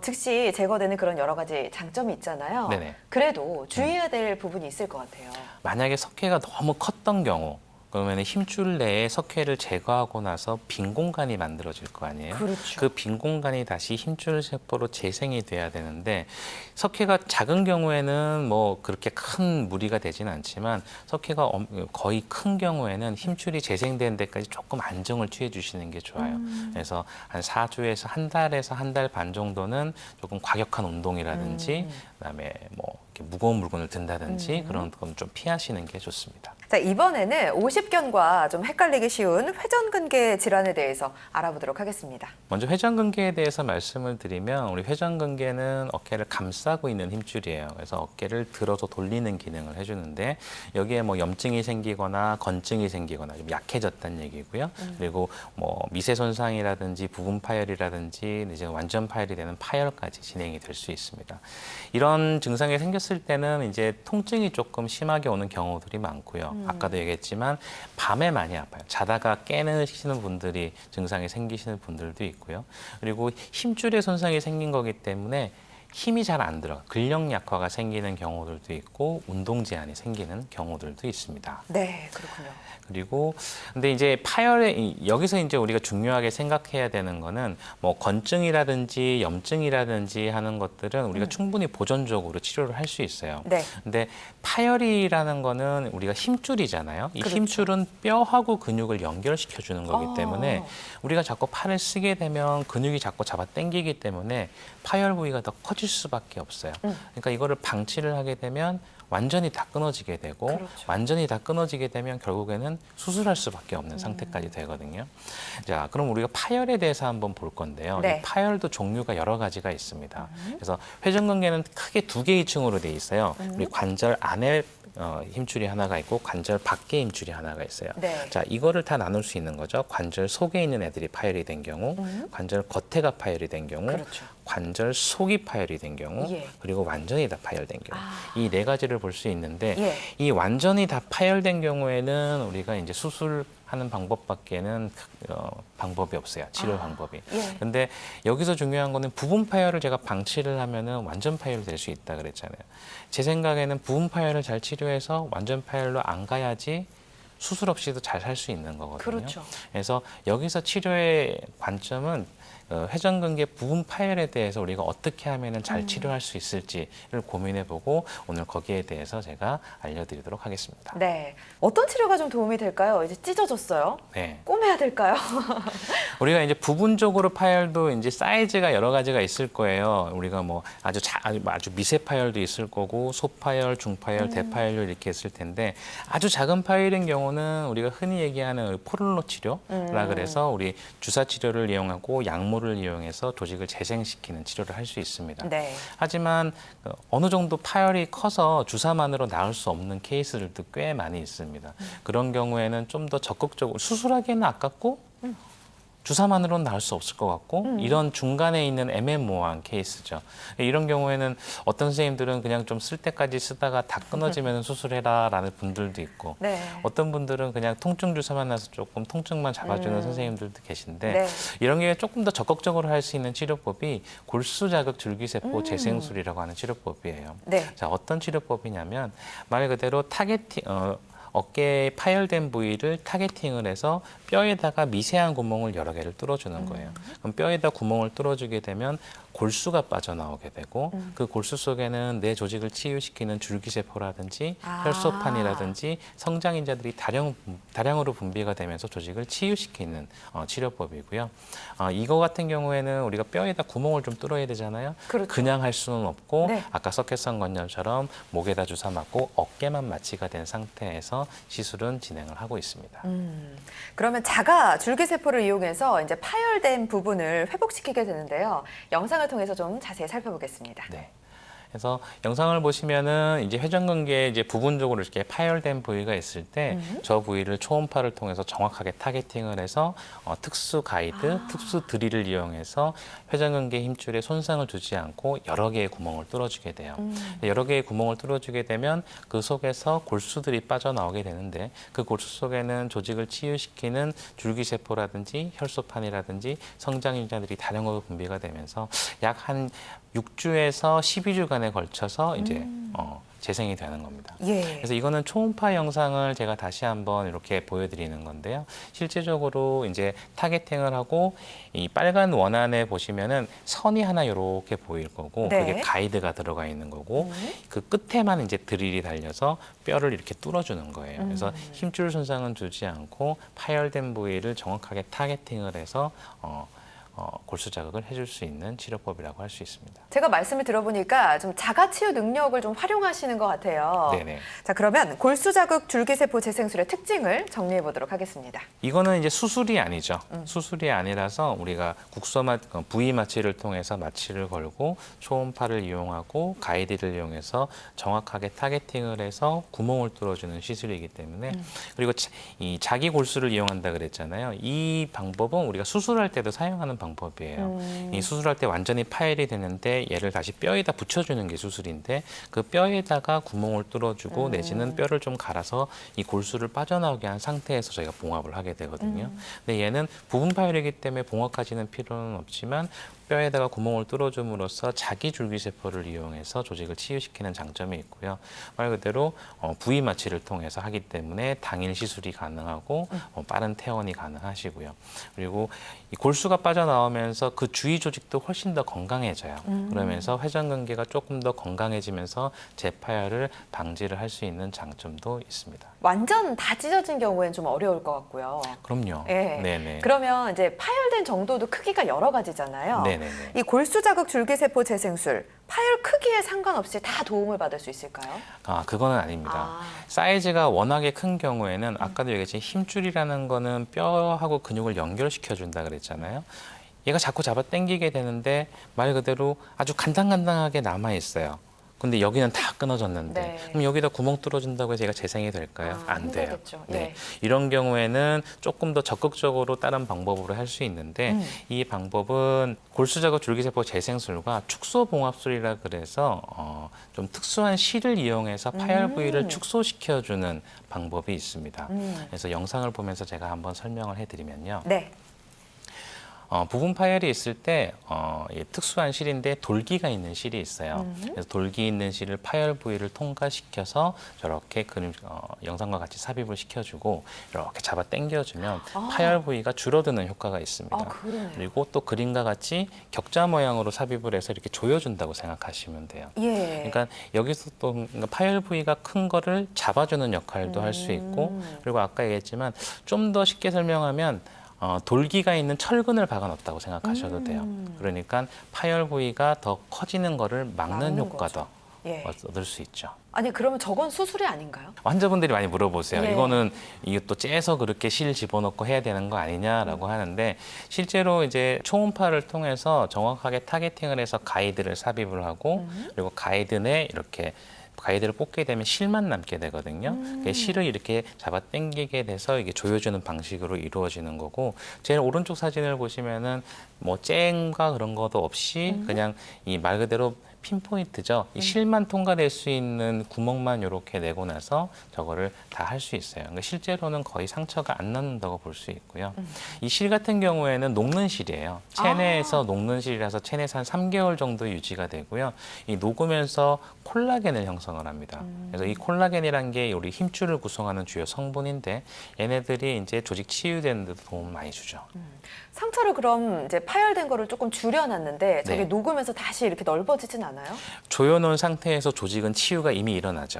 즉시 제거되는 그런 여러 가지 장점이 있잖아요. 네네. 그래도 주의해야 될 부분이 있을 것 같아요. 만약에 석회가 너무 컸던 경우 그러면 힘줄 내에 석회를 제거하고 나서 빈 공간이 만들어질 거 아니에요? 그렇죠. 그 빈 공간이 다시 힘줄 세포로 재생이 돼야 되는데 석회가 작은 경우에는 뭐 그렇게 큰 무리가 되지는 않지만 석회가 거의 큰 경우에는 힘줄이 재생되는 데까지 조금 안정을 취해 주시는 게 좋아요. 그래서 한 4주에서 한 달에서 한 달 반 정도는 조금 과격한 운동이라든지 그다음에 뭐 이렇게 무거운 물건을 든다든지 그런 건 좀 피하시는 게 좋습니다. 자, 이번에는 오십견과 좀 헷갈리기 쉬운 회전근개 질환에 대해서 알아보도록 하겠습니다. 먼저 회전근개에 대해서 말씀을 드리면 우리 회전근개는 어깨를 감싸고 있는 힘줄이에요. 그래서 어깨를 들어서 돌리는 기능을 해주는데 여기에 뭐 염증이 생기거나 건증이 생기거나 좀 약해졌다는 얘기고요. 그리고 뭐 미세 손상이라든지 부분 파열이라든지 이제 완전 파열이 되는 파열까지 진행이 될 수 있습니다. 이런 증상이 생겼을 때는 이제 통증이 조금 심하게 오는 경우들이 많고요. 아까도 얘기했지만 밤에 많이 아파요. 자다가 깨시는 분들이 증상이 생기시는 분들도 있고요. 그리고 힘줄에 손상이 생긴 거기 때문에 힘이 잘 안 들어 근력 약화가 생기는 경우들도 있고 운동 제한이 생기는 경우들도 있습니다. 네, 그렇군요. 그리고 근데 이제 파열에 여기서 이제 우리가 중요하게 생각해야 되는 거는 뭐 건증이라든지 염증이라든지 하는 것들은 우리가 충분히 보존적으로 치료를 할 수 있어요. 네. 근데 파열이라는 거는 우리가 힘줄이잖아요. 이 그렇죠. 힘줄은 뼈하고 근육을 연결시켜 주는 거기 때문에 우리가 자꾸 팔을 쓰게 되면 근육이 자꾸 잡아 당기기 때문에 파열 부위가 더 커질 수밖에 없어요. 그러니까 이거를 방치를 하게 되면 완전히 다 끊어지게 되고 그렇죠. 완전히 다 끊어지게 되면 결국에는 수술할 수밖에 없는 상태까지 되거든요. 자, 그럼 우리가 파열에 대해서 한번 볼 건데요. 네. 이 파열도 종류가 여러 가지가 있습니다. 그래서 회전근개는 크게 두 개의 층으로 돼 있어요. 우리 관절 안에 힘줄이 하나가 있고 관절 밖에 힘줄이 하나가 있어요. 네. 자, 이거를 다 나눌 수 있는 거죠. 관절 속에 있는 애들이 파열이 된 경우, 관절 겉에가 파열이 된 경우, 그렇죠. 관절 속이 파열이 된 경우, 예. 그리고 완전히 다 파열된 경우. 이 네 가지를 볼 수 있는데 예. 이 완전히 다 파열된 경우에는 우리가 이제 수술하는 방법밖에는 방법이 없어요. 치료 방법이. 예. 근데 여기서 중요한 거는 부분 파열을 제가 방치를 하면은 완전 파열이 될 수 있다 그랬잖아요. 제 생각에는 부분 파열을 잘 치료해서 완전 파열로 안 가야지 수술 없이도 잘 살 수 있는 거거든요. 그렇죠. 그래서 여기서 치료의 관점은 회전근개 부분 파열에 대해서 우리가 어떻게 하면은 잘 치료할 수 있을지를 고민해보고 오늘 거기에 대해서 제가 알려드리도록 하겠습니다. 네. 어떤 치료가 좀 도움이 될까요? 이제 찢어졌어요. 네. 꼬매야 될까요? 우리가 이제 부분적으로 파열도 이제 사이즈가 여러 가지가 있을 거예요. 우리가 뭐 아주 미세 파열도 있을 거고 소파열, 중파열, 대파열 이렇게 있을 텐데 아주 작은 파열인 경우는 우리가 흔히 얘기하는 포를로 치료라 그래서 우리 주사 치료를 이용하고 약물을 이용해서 조직을 재생시키는 치료를 할 수 있습니다. 네. 하지만 어느 정도 파열이 커서 주사만으로 나을 수 없는 케이스들도 꽤 많이 있습니다. 그런 경우에는 좀 더 적극적으로 수술하기에는 아깝고 주사만으로는 나을 수 없을 것 같고 이런 중간에 있는 애매모호한 케이스죠. 이런 경우에는 어떤 선생님들은 그냥 좀 쓸 때까지 쓰다가 다 끊어지면 수술해라라는 분들도 있고 네. 어떤 분들은 그냥 통증 주사만 나서 조금 통증만 잡아주는 선생님들도 계신데 네. 이런 게 조금 더 적극적으로 할 수 있는 치료법이 골수 자극 줄기세포 재생술이라고 하는 치료법이에요. 네. 자, 어떤 치료법이냐면 말 그대로 어깨에 파열된 부위를 타겟팅을 해서 뼈에다가 미세한 구멍을 여러 개를 뚫어주는 거예요. 그럼 뼈에다 구멍을 뚫어주게 되면 골수가 빠져나오게 되고 그 골수 속에는 내 조직을 치유시키는 줄기세포라든지 혈소판이라든지 성장인자들이 다량으로 분비가 되면서 조직을 치유시키는 치료법이고요. 이거 같은 경우에는 우리가 뼈에다 구멍을 좀 뚫어야 되잖아요. 그렇죠. 그냥 할 수는 없고 네. 아까 석회성 건염처럼 목에다 주사 맞고 어깨만 마취가 된 상태에서 시술은 진행을 하고 있습니다. 그러면 자가 줄기세포를 이용해서 이제 파열된 부분을 회복시키게 되는데요. 영상을 통해서 좀 자세히 살펴보겠습니다. 네. 그래서 영상을 보시면은 이제 회전근개에 이제 부분적으로 이렇게 파열된 부위가 있을 때 저 부위를 초음파를 통해서 정확하게 타겟팅을 해서 특수 가이드, 특수 드릴을 이용해서 회전근개 힘줄에 손상을 주지 않고 여러 개의 구멍을 뚫어주게 돼요. 여러 개의 구멍을 뚫어주게 되면 그 속에서 골수들이 빠져나오게 되는데 그 골수 속에는 조직을 치유시키는 줄기세포라든지 혈소판이라든지 성장인자들이 다량으로 분비가 되면서 약 한 6주에서 12주간에 걸쳐서 이제 재생이 되는 겁니다. 예. 그래서 이거는 초음파 영상을 제가 다시 한번 이렇게 보여드리는 건데요. 실제적으로 이제 타겟팅을 하고 이 빨간 원 안에 보시면은 선이 하나 이렇게 보일 거고 네. 그게 가이드가 들어가 있는 거고 그 끝에만 이제 드릴이 달려서 뼈를 이렇게 뚫어주는 거예요. 그래서 힘줄 손상은 주지 않고 파열된 부위를 정확하게 타겟팅을 해서 골수 자극을 해줄 수 있는 치료법이라고 할 수 있습니다. 제가 말씀을 들어보니까 좀 자가치유 능력을 좀 활용하시는 것 같아요. 네네. 자, 그러면 골수 자극 줄기세포 재생술의 특징을 정리해 보도록 하겠습니다. 이거는 이제 수술이 아니죠. 수술이 아니라서 우리가 부위 마취를 통해서 마취를 걸고 초음파를 이용하고 가이드를 이용해서 정확하게 타겟팅을 해서 구멍을 뚫어주는 시술이기 때문에 그리고 이 자기 골수를 이용한다 그랬잖아요. 이 방법은 우리가 수술할 때도 사용하는 방법이에요. 이 수술할 때 완전히 파열이 되는데 얘를 다시 뼈에다 붙여주는 게 수술인데 그 뼈에다가 구멍을 뚫어주고 내지는 뼈를 좀 갈아서 이 골수를 빠져나오게 한 상태에서 저희가 봉합을 하게 되거든요. 근데 얘는 부분 파열이기 때문에 봉합까지는 필요는 없지만 뼈에다가 구멍을 뚫어줌으로써 자기 줄기세포를 이용해서 조직을 치유시키는 장점이 있고요. 말 그대로 부위 마취를 통해서 하기 때문에 당일 시술이 가능하고 빠른 퇴원이 가능하시고요. 그리고 이 골수가 빠져나오면서 그 주위 조직도 훨씬 더 건강해져요. 그러면서 회전근개가 조금 더 건강해지면서 재파열을 방지를 할 수 있는 장점도 있습니다. 완전 다 찢어진 경우에는 좀 어려울 것 같고요. 그럼요. 예. 네네. 그러면 이제 파열된 정도도 크기가 여러 가지잖아요. 네네네. 이 골수 자극 줄기세포 재생술 파열 크기에 상관없이 다 도움을 받을 수 있을까요? 그거는 아닙니다. 사이즈가 워낙에 큰 경우에는 아까도 얘기했지만 힘줄이라는 거는 뼈하고 근육을 연결시켜 준다 그랬잖아요. 얘가 자꾸 잡아 당기게 되는데 말 그대로 아주 간당간당하게 남아 있어요. 근데 여기는 다 끊어졌는데 네. 그럼 여기다 구멍 뚫어준다고 해서 얘가 재생이 될까요? 안 돼요. 힘들겠죠. 네. 예. 이런 경우에는 조금 더 적극적으로 다른 방법으로 할 수 있는데 이 방법은 골수자극 줄기세포 재생술과 축소봉합술이라 그래서 좀 특수한 실을 이용해서 파열 부위를 축소시켜주는 방법이 있습니다. 그래서 영상을 보면서 제가 한번 설명을 해드리면요. 네. 부분 파열이 있을 때 특수한 실인데 돌기가 있는 실이 있어요. 그래서 돌기 있는 실을 파열 부위를 통과시켜서 저렇게 영상과 같이 삽입을 시켜주고 이렇게 잡아 당겨주면 파열 부위가 줄어드는 효과가 있습니다. 그러네요. 그리고 또 그림과 같이 격자 모양으로 삽입을 해서 이렇게 조여준다고 생각하시면 돼요. 예. 그러니까 여기서 또 그러니까 파열 부위가 큰 거를 잡아주는 역할도 할 수 있고 그리고 아까 얘기했지만 좀 더 쉽게 설명하면 돌기가 있는 철근을 박아 넣었다고 생각하셔도 돼요. 그러니까 파열 부위가 더 커지는 거를 막는 효과도 예. 얻을 수 있죠. 아니 그러면 저건 수술이 아닌가요? 환자분들이 많이 물어보세요. 예. 이거는 이것도 째서 그렇게 실 집어넣고 해야 되는 거 아니냐라고 하는데 실제로 이제 초음파를 통해서 정확하게 타겟팅을 해서 가이드를 삽입을 하고 그리고 가이드 내 이렇게 가이드를 뽑게 되면 실만 남게 되거든요. 그 실을 이렇게 잡아 당기게 돼서 이게 조여주는 방식으로 이루어지는 거고 제일 오른쪽 사진을 보시면은 뭐 쨍과 그런 것도 없이 그냥 이 말 그대로 핀포인트죠. 이 실만 통과될 수 있는 구멍만 이렇게 내고 나서 저거를 다 할 수 있어요. 그러니까 실제로는 거의 상처가 안 남는다고 볼 수 있고요. 이 실 같은 경우에는 녹는 실이에요. 체내에서 녹는 실이라서 체내에서 한 3개월 정도 유지가 되고요. 이 녹으면서 콜라겐을 형성을 합니다. 그래서 이 콜라겐이란 게 우리 힘줄을 구성하는 주요 성분인데 얘네들이 이제 조직 치유되는 데도 도움을 많이 주죠. 상처를 그럼 이제 파열된 거를 조금 줄여놨는데 저게 네. 녹으면서 다시 이렇게 넓어지진 않아요? 조여놓은 상태에서 조직은 치유가 이미 일어나죠.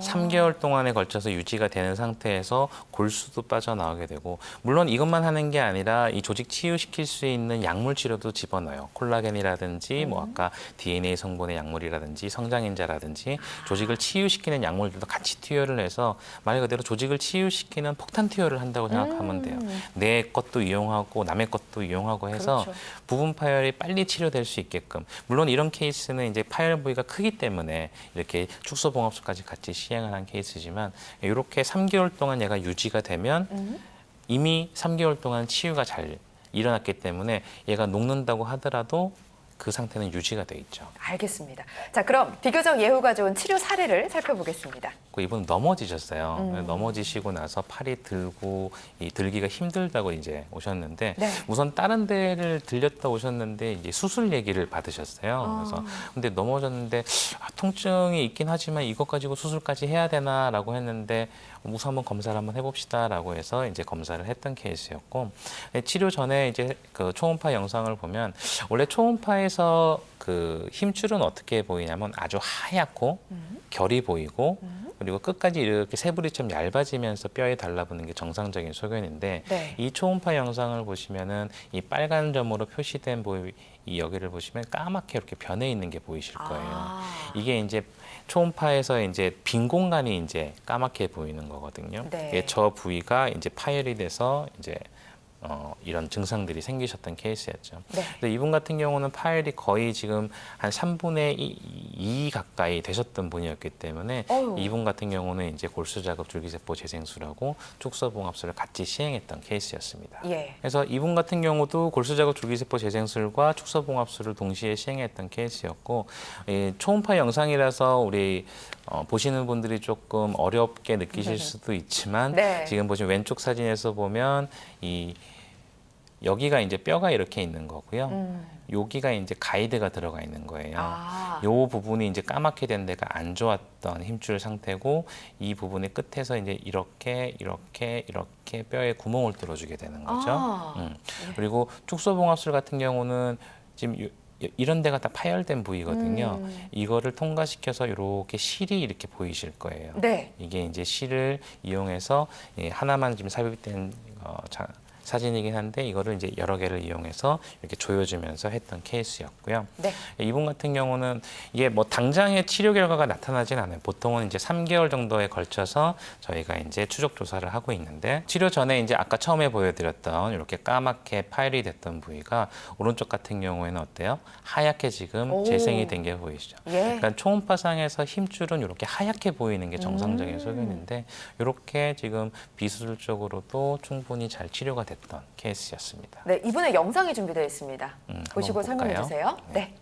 3개월 동안에 걸쳐서 유지가 되는 상태에서 골수도 빠져나오게 되고 물론 이것만 하는 게 아니라 이 조직 치유시킬 수 있는 약물 치료도 집어넣어요. 콜라겐이라든지 뭐 아까 DNA 성분의 약물이라든지 성장인자라든지 조직을 치유시키는 약물들도 같이 투여를 해서 말 그대로 조직을 치유시키는 폭탄 투여를 한다고 생각하면 돼요. 내 것도 이용하고 남의 것도 이용하고 해서 그렇죠. 부분 파열이 빨리 치료될 수 있게끔 물론 이런 케이스는 이제 파열 부위가 크기 때문에 이렇게 축소 봉합술까지 같이 시행을 한 케이스지만 이렇게 3개월 동안 얘가 유지가 되면 이미 3개월 동안 치유가 잘 일어났기 때문에 얘가 녹는다고 하더라도 그 상태는 유지가 돼 있죠. 알겠습니다. 자, 그럼 비교적 예후가 좋은 치료 사례를 살펴보겠습니다. 이분 넘어지셨어요. 넘어지시고 나서 팔이 들고 들기가 힘들다고 이제 오셨는데 네. 우선 다른 데를 들렸다 오셨는데 이제 수술 얘기를 받으셨어요. 그래서 근데 넘어졌는데 통증이 있긴 하지만 이것 가지고 수술까지 해야 되나라고 했는데 우선 한번 검사를 한번 해봅시다라고 해서 이제 검사를 했던 케이스였고 치료 전에 이제 그 초음파 영상을 보면 원래 초음파에서 그 힘줄은 어떻게 보이냐면 아주 하얗고 결이 보이고 그리고 끝까지 이렇게 새부리처럼 얇아지면서 뼈에 달라붙는 게 정상적인 소견인데 네. 이 초음파 영상을 보시면은 이 빨간 점으로 표시된 이 여기를 보시면 까맣게 이렇게 변해 있는 게 보이실 거예요. 이게 이제 초음파에서 이제 빈 공간이 이제 까맣게 보이는 거거든요. 네. 이게 저 부위가 이제 파열이 돼서 이제 이런 증상들이 생기셨던 케이스였죠. 네. 근데 이분 같은 경우는 파열이 거의 지금 한 3분의 2 가까이 되셨던 분이었기 때문에 어휴. 이분 같은 경우는 이제 골수자극 줄기세포 재생술하고 축소봉합술을 같이 시행했던 케이스였습니다. 예. 그래서 이분 같은 경우도 골수자극 줄기세포 재생술과 축소봉합술을 동시에 시행했던 케이스였고 초음파 영상이라서 우리 보시는 분들이 조금 어렵게 느끼실 수도 있지만 네. 지금 보시면 왼쪽 사진에서 보면 여기가 이제 뼈가 이렇게 있는 거고요. 여기가 이제 가이드가 들어가 있는 거예요. 요 부분이 이제 까맣게 된 데가 안 좋았던 힘줄 상태고 이 부분의 끝에서 이제 이렇게 뼈에 구멍을 뚫어주게 되는 거죠. 그리고 축소봉합술 같은 경우는 지금 이런 데가 다 파열된 부위거든요. 이거를 통과시켜서 이렇게 실이 이렇게 보이실 거예요. 네. 이게 이제 실을 이용해서 하나만 지금 삽입된 사진이긴 한데 이거를 이제 여러 개를 이용해서 이렇게 조여주면서 했던 케이스였고요. 네. 이분 같은 경우는 이게 뭐 당장의 치료 결과가 나타나진 않아요. 보통은 이제 3개월 정도에 걸쳐서 저희가 이제 추적 조사를 하고 있는데 치료 전에 이제 아까 처음에 보여드렸던 이렇게 까맣게 파열이 됐던 부위가 오른쪽 같은 경우에는 어때요? 하얗게 지금 오. 재생이 된 게 보이시죠? 예. 그러니까 초음파상에서 힘줄은 이렇게 하얗게 보이는 게 정상적인 소견인데 이렇게 지금 비수술적으로도 충분히 잘 치료가 됐던 케이스였습니다. 네, 이분의 영상이 준비되어 있습니다. 보시고 한번 설명해 볼까요? 주세요. 네.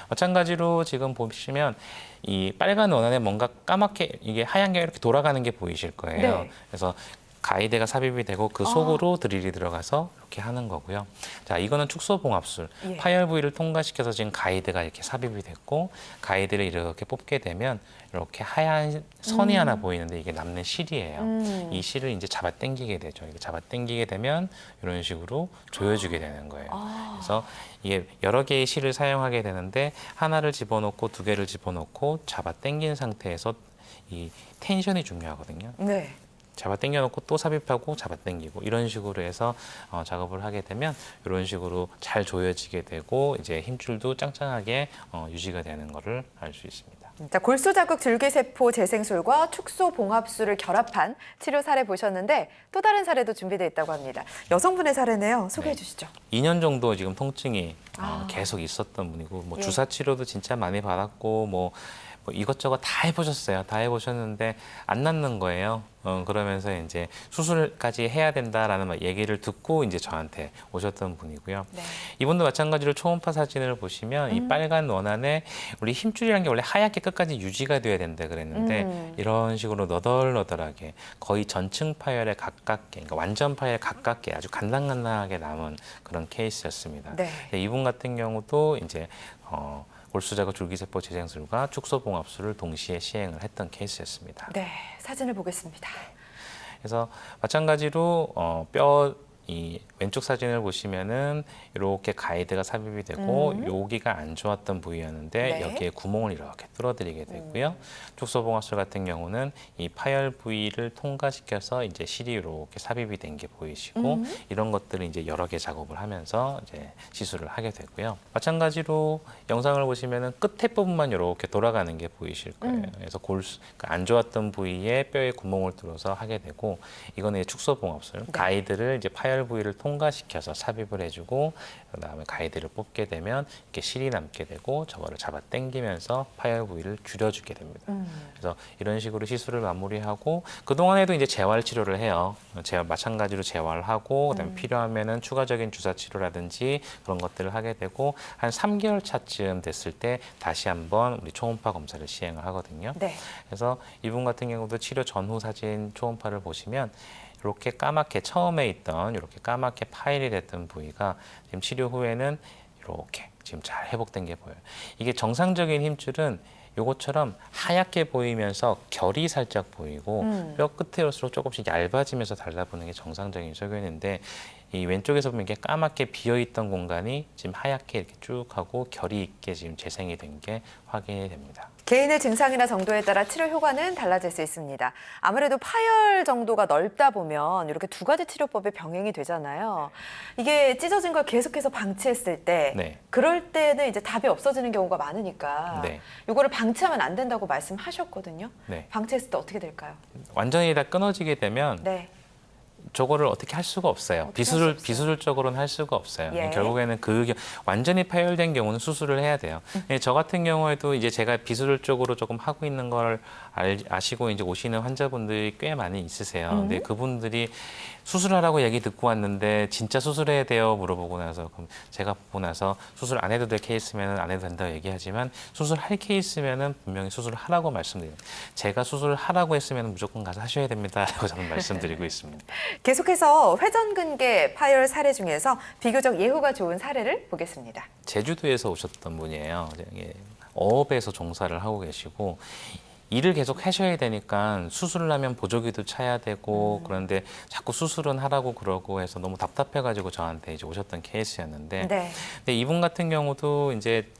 마찬가지로 지금 보시면 이 빨간 원안에 뭔가 까맣게 이게 하얀 게 이렇게 돌아가는 게 보이실 거예요. 네. 그래서 가이드가 삽입이 되고 그 속으로 드릴이 들어가서 이렇게 하는 거고요. 자, 이거는 축소봉합술. 예. 파열 부위를 통과시켜서 지금 가이드가 이렇게 삽입이 됐고 가이드를 이렇게 뽑게 되면 이렇게 하얀 선이 하나 보이는데 이게 남는 실이에요. 이 실을 이제 잡아 당기게 되죠. 이게 잡아 당기게 되면 이런 식으로 조여주게 되는 거예요. 그래서 이게 여러 개의 실을 사용하게 되는데 하나를 집어넣고 두 개를 집어넣고 잡아 당긴 상태에서 이 텐션이 중요하거든요. 네. 잡아 당겨놓고 또 삽입하고 잡아 당기고 이런 식으로 해서 작업을 하게 되면 이런 식으로 잘 조여지게 되고 이제 힘줄도 짱짱하게 유지가 되는 거를 알 수 있습니다. 자, 골수자극 줄기세포 재생술과 축소봉합술을 결합한 치료 사례 보셨는데 또 다른 사례도 준비되어 있다고 합니다. 여성분의 사례네요. 소개해 네. 주시죠. 2년 정도 지금 통증이 계속 있었던 분이고 뭐 예. 주사 치료도 진짜 많이 받았고 뭐 이것저것 다 해보셨어요. 다 해보셨는데 안 낫는 거예요. 그러면서 이제 수술까지 해야 된다라는 막 얘기를 듣고 이제 저한테 오셨던 분이고요. 네. 이분도 마찬가지로 초음파 사진을 보시면 이 빨간 원안에 우리 힘줄이라는 게 원래 하얗게 끝까지 유지가 돼야 된다 그랬는데 이런 식으로 너덜너덜하게 거의 전층 파열에 가깝게, 그러니까 완전 파열에 가깝게 아주 간당간당하게 남은 그런 케이스였습니다. 네. 이분 같은 경우도 이제 골수자극 줄기세포 재생술과 축소봉합술을 동시에 시행을 했던 케이스였습니다. 네, 사진을 보겠습니다. 그래서 마찬가지로 이 왼쪽 사진을 보시면은 이렇게 가이드가 삽입이 되고 여기가 안 좋았던 부위였는데 네. 여기에 구멍을 이렇게 뚫어드리게 되고요. 축소봉합술 같은 경우는 이 파열 부위를 통과시켜서 이제 실이 이렇게 삽입이 된 게 보이시고 이런 것들을 이제 여러 개 작업을 하면서 이제 시술을 하게 되고요. 마찬가지로 영상을 보시면은 끝에 부분만 이렇게 돌아가는 게 보이실 거예요. 그래서 그러니까 안 좋았던 부위에 뼈에 구멍을 뚫어서 하게 되고 이거는 축소봉합술 가이드를 이제 파열 파열 부위를 통과시켜서 삽입을 해주고 그다음에 가이드를 뽑게 되면 이렇게 실이 남게 되고 저거를 잡아 당기면서 파열 부위를 줄여주게 됩니다. 그래서 이런 식으로 시술을 마무리하고 그동안에도 이제 재활 치료를 해요. 마찬가지로 재활을 하고 그다음에 필요하면은 추가적인 주사 치료라든지 그런 것들을 하게 되고 한 3개월 차쯤 됐을 때 다시 한번 우리 초음파 검사를 시행을 하거든요. 네. 그래서 이분 같은 경우도 치료 전후 사진 초음파를 보시면 이렇게 까맣게 처음에 있던 이렇게 까맣게 파열이 됐던 부위가 지금 치료 후에는 이렇게 지금 잘 회복된 게 보여요. 이게 정상적인 힘줄은 요것처럼 하얗게 보이면서 결이 살짝 보이고 뼈 끝에 올수록 조금씩 얇아지면서 달라붙는 게 정상적인 소견인데 이 왼쪽에서 보면 이게 까맣게 비어있던 공간이 지금 하얗게 이렇게 쭉 하고 결이 있게 지금 재생이 된 게 확인이 됩니다. 개인의 증상이나 정도에 따라 치료 효과는 달라질 수 있습니다. 아무래도 파열 정도가 넓다 보면 이렇게 두 가지 치료법이 병행이 되잖아요. 이게 찢어진 걸 계속해서 방치했을 때 네. 그럴 때는 이제 답이 없어지는 경우가 많으니까 네. 이거를 방치하면 안 된다고 말씀하셨거든요. 네. 방치했을 때 어떻게 될까요? 완전히 다 끊어지게 되면 네. 저거를 어떻게 할 수가 없어요. 어떻게 할수 없어요. 비수술적으로는 할 수가 없어요. 예. 결국에는 완전히 파열된 경우는 수술을 해야 돼요. 저 같은 경우에도 이제 제가 비수술적으로 조금 하고 있는 걸 아시고 이제 오시는 환자분들이 꽤 많이 있으세요. 근데 그분들이 수술하라고 얘기 듣고 왔는데 진짜 수술해야 돼요 물어보고 나서 그럼 제가 보고 나서 수술 안 해도 될 케이스면 안 해도 된다고 얘기하지만 수술할 케이스면은 분명히 수술을 하라고 말씀드려요. 제가 수술을 하라고 했으면 무조건 가서 하셔야 됩니다라고 저는 말씀드리고 있습니다. 계속해서 회전근개 파열 사례 중에서 비교적 예후가 좋은 사례를 보겠습니다. 제주도에서 오셨던 분이에요. 어업에서 종사를 하고 계시고 일을 계속 하셔야 되니까 수술을 하면 보조기도 차야 되고 그런데 자꾸 수술은 하라고 그러고 해서 너무 답답해가지고 저한테 이제 오셨던 케이스였는데 네. 근데 이분 같은 경우도 이제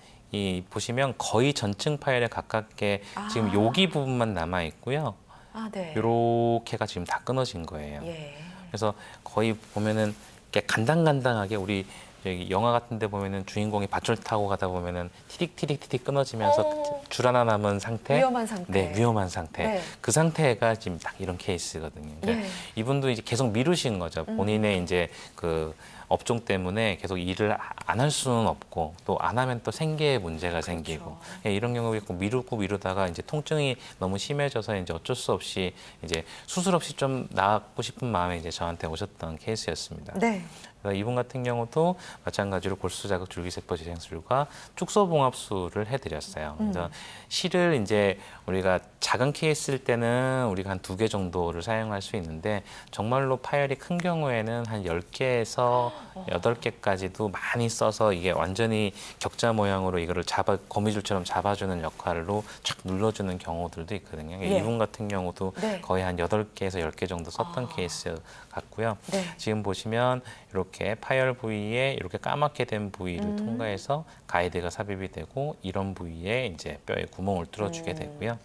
보시면 거의 전층 파열에 가깝게 지금 여기 부분만 남아 있고요. 아, 네. 요렇게가 지금 다 끊어진 거예요. 예. 그래서 거의 보면은 이렇게 간당간당하게 우리 여기 영화 같은 데 보면은 주인공이 밧줄 타고 가다 보면은 티릭 끊어지면서 줄 하나 남은 상태. 위험한 상태. 네, 위험한 상태. 네. 그 상태가 지금 딱 이런 케이스거든요. 그러니까 예. 이분도 이제 계속 미루신 거죠. 본인의 이제 그 업종 때문에 계속 일을 안 할 수는 없고 또 안 하면 또 생계에 문제가 생기고 예, 이런 경우가 있고 미루다가 이제 통증이 너무 심해져서 이제 어쩔 수 없이 이제 수술 없이 좀 나았고 싶은 마음에 이제 저한테 오셨던 케이스였습니다. 네. 그래서 이분 같은 경우도 마찬가지로 골수 자극 줄기세포 재생술과 축소봉합술을 해드렸어요. 그래서 실을 이제 우리가 작은 케이스일 때는 우리가 한 2개 정도를 사용할 수 있는데 정말로 파열이 큰 경우에는 한 10개에서 8개까지도 많이 써서 이게 완전히 격자 모양으로 이거를 거미줄처럼 잡아주는 역할로 착 눌러주는 경우들도 있거든요. 예. 이분 같은 경우도 네. 거의 한 8개에서 10개 정도 썼던 케이스 같고요. 네. 지금 보시면 이렇게 파열 부위에 이렇게 까맣게 된 부위를 통과해서 가이드가 삽입이 되고 이런 부위에 이제 뼈에 구멍을 뚫어주게 되고요.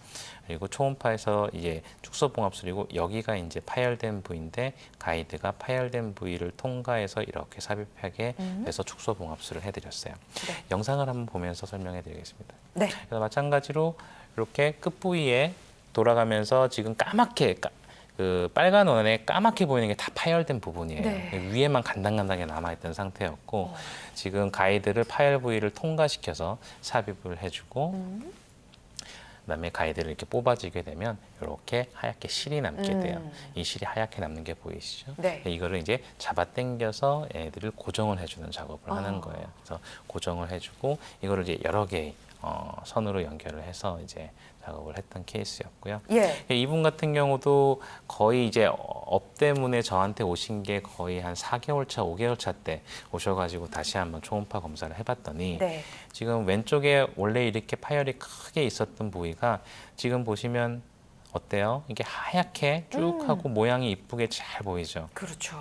그리고 초음파에서 이제 축소봉합술이고 여기가 이제 파열된 부위인데 가이드가 파열된 부위를 통과해서 이렇게 삽입하게 해서 축소봉합술을 해드렸어요. 네. 영상을 한번 보면서 설명해드리겠습니다. 네. 그래서 마찬가지로 이렇게 끝 부위에 돌아가면서 지금 까맣게 그 빨간 원에 까맣게 보이는 게 다 파열된 부분이에요. 네. 위에만 간당간당하게 남아있던 상태였고 지금 가이드를 파열 부위를 통과시켜서 삽입을 해주고 그다음에 가이드를 이렇게 뽑아지게 되면 이렇게 하얗게 실이 남게 돼요. 이 실이 하얗게 남는 게 보이시죠? 네. 이거를 이제 잡아 당겨서 애들을 고정을 해주는 작업을 하는 거예요. 그래서 고정을 해주고 이거를 이제 여러 개의 선으로 연결을 해서 이제 작업을 했던 케이스였고요. 예. 이분 같은 경우도 거의 이제 업 때문에 저한테 오신 게 거의 한 4개월 차, 5개월 차 때 오셔가지고 다시 한번 초음파 검사를 해봤더니 네. 지금 왼쪽에 원래 이렇게 파열이 크게 있었던 부위가 지금 보시면 어때요? 이게 하얗게 쭉 하고 모양이 이쁘게 잘 보이죠. 그렇죠.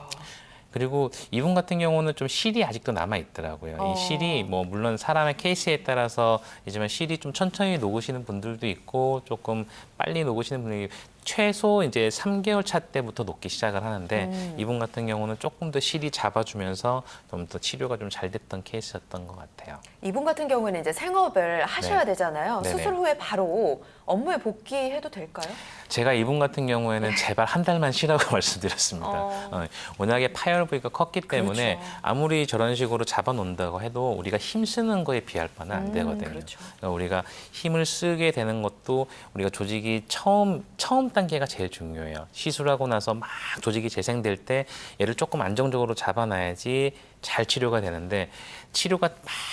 그리고 이분 같은 경우는 좀 실이 아직도 남아 있더라고요. 이 실이 뭐 물론 사람의 케이스에 따라서 이지만 실이 좀 천천히 녹으시는 분들도 있고 조금 빨리 녹으시는 분들이 최소 이제 3개월 차 때부터 녹기 시작을 하는데 이분 같은 경우는 조금 더 실이 잡아주면서 좀 더 치료가 좀 잘 됐던 케이스였던 것 같아요. 이분 같은 경우는 이제 생업을 하셔야 네. 되잖아요. 네네. 수술 후에 바로 업무에 복귀해도 될까요? 제가 이분 같은 경우에는 제발 한 달만 쉬라고 말씀드렸습니다. 워낙에 파열 부위가 컸기 때문에 그렇죠. 아무리 저런 식으로 잡아놓는다고 해도 우리가 힘쓰는 거에 비할 바는 안 되거든요. 그렇죠. 그러니까 우리가 힘을 쓰게 되는 것도 우리가 조직이 처음 단계가 제일 중요해요. 시술하고 나서 막 조직이 재생될 때 얘를 조금 안정적으로 잡아놔야지 잘 치료가 되는데 치료가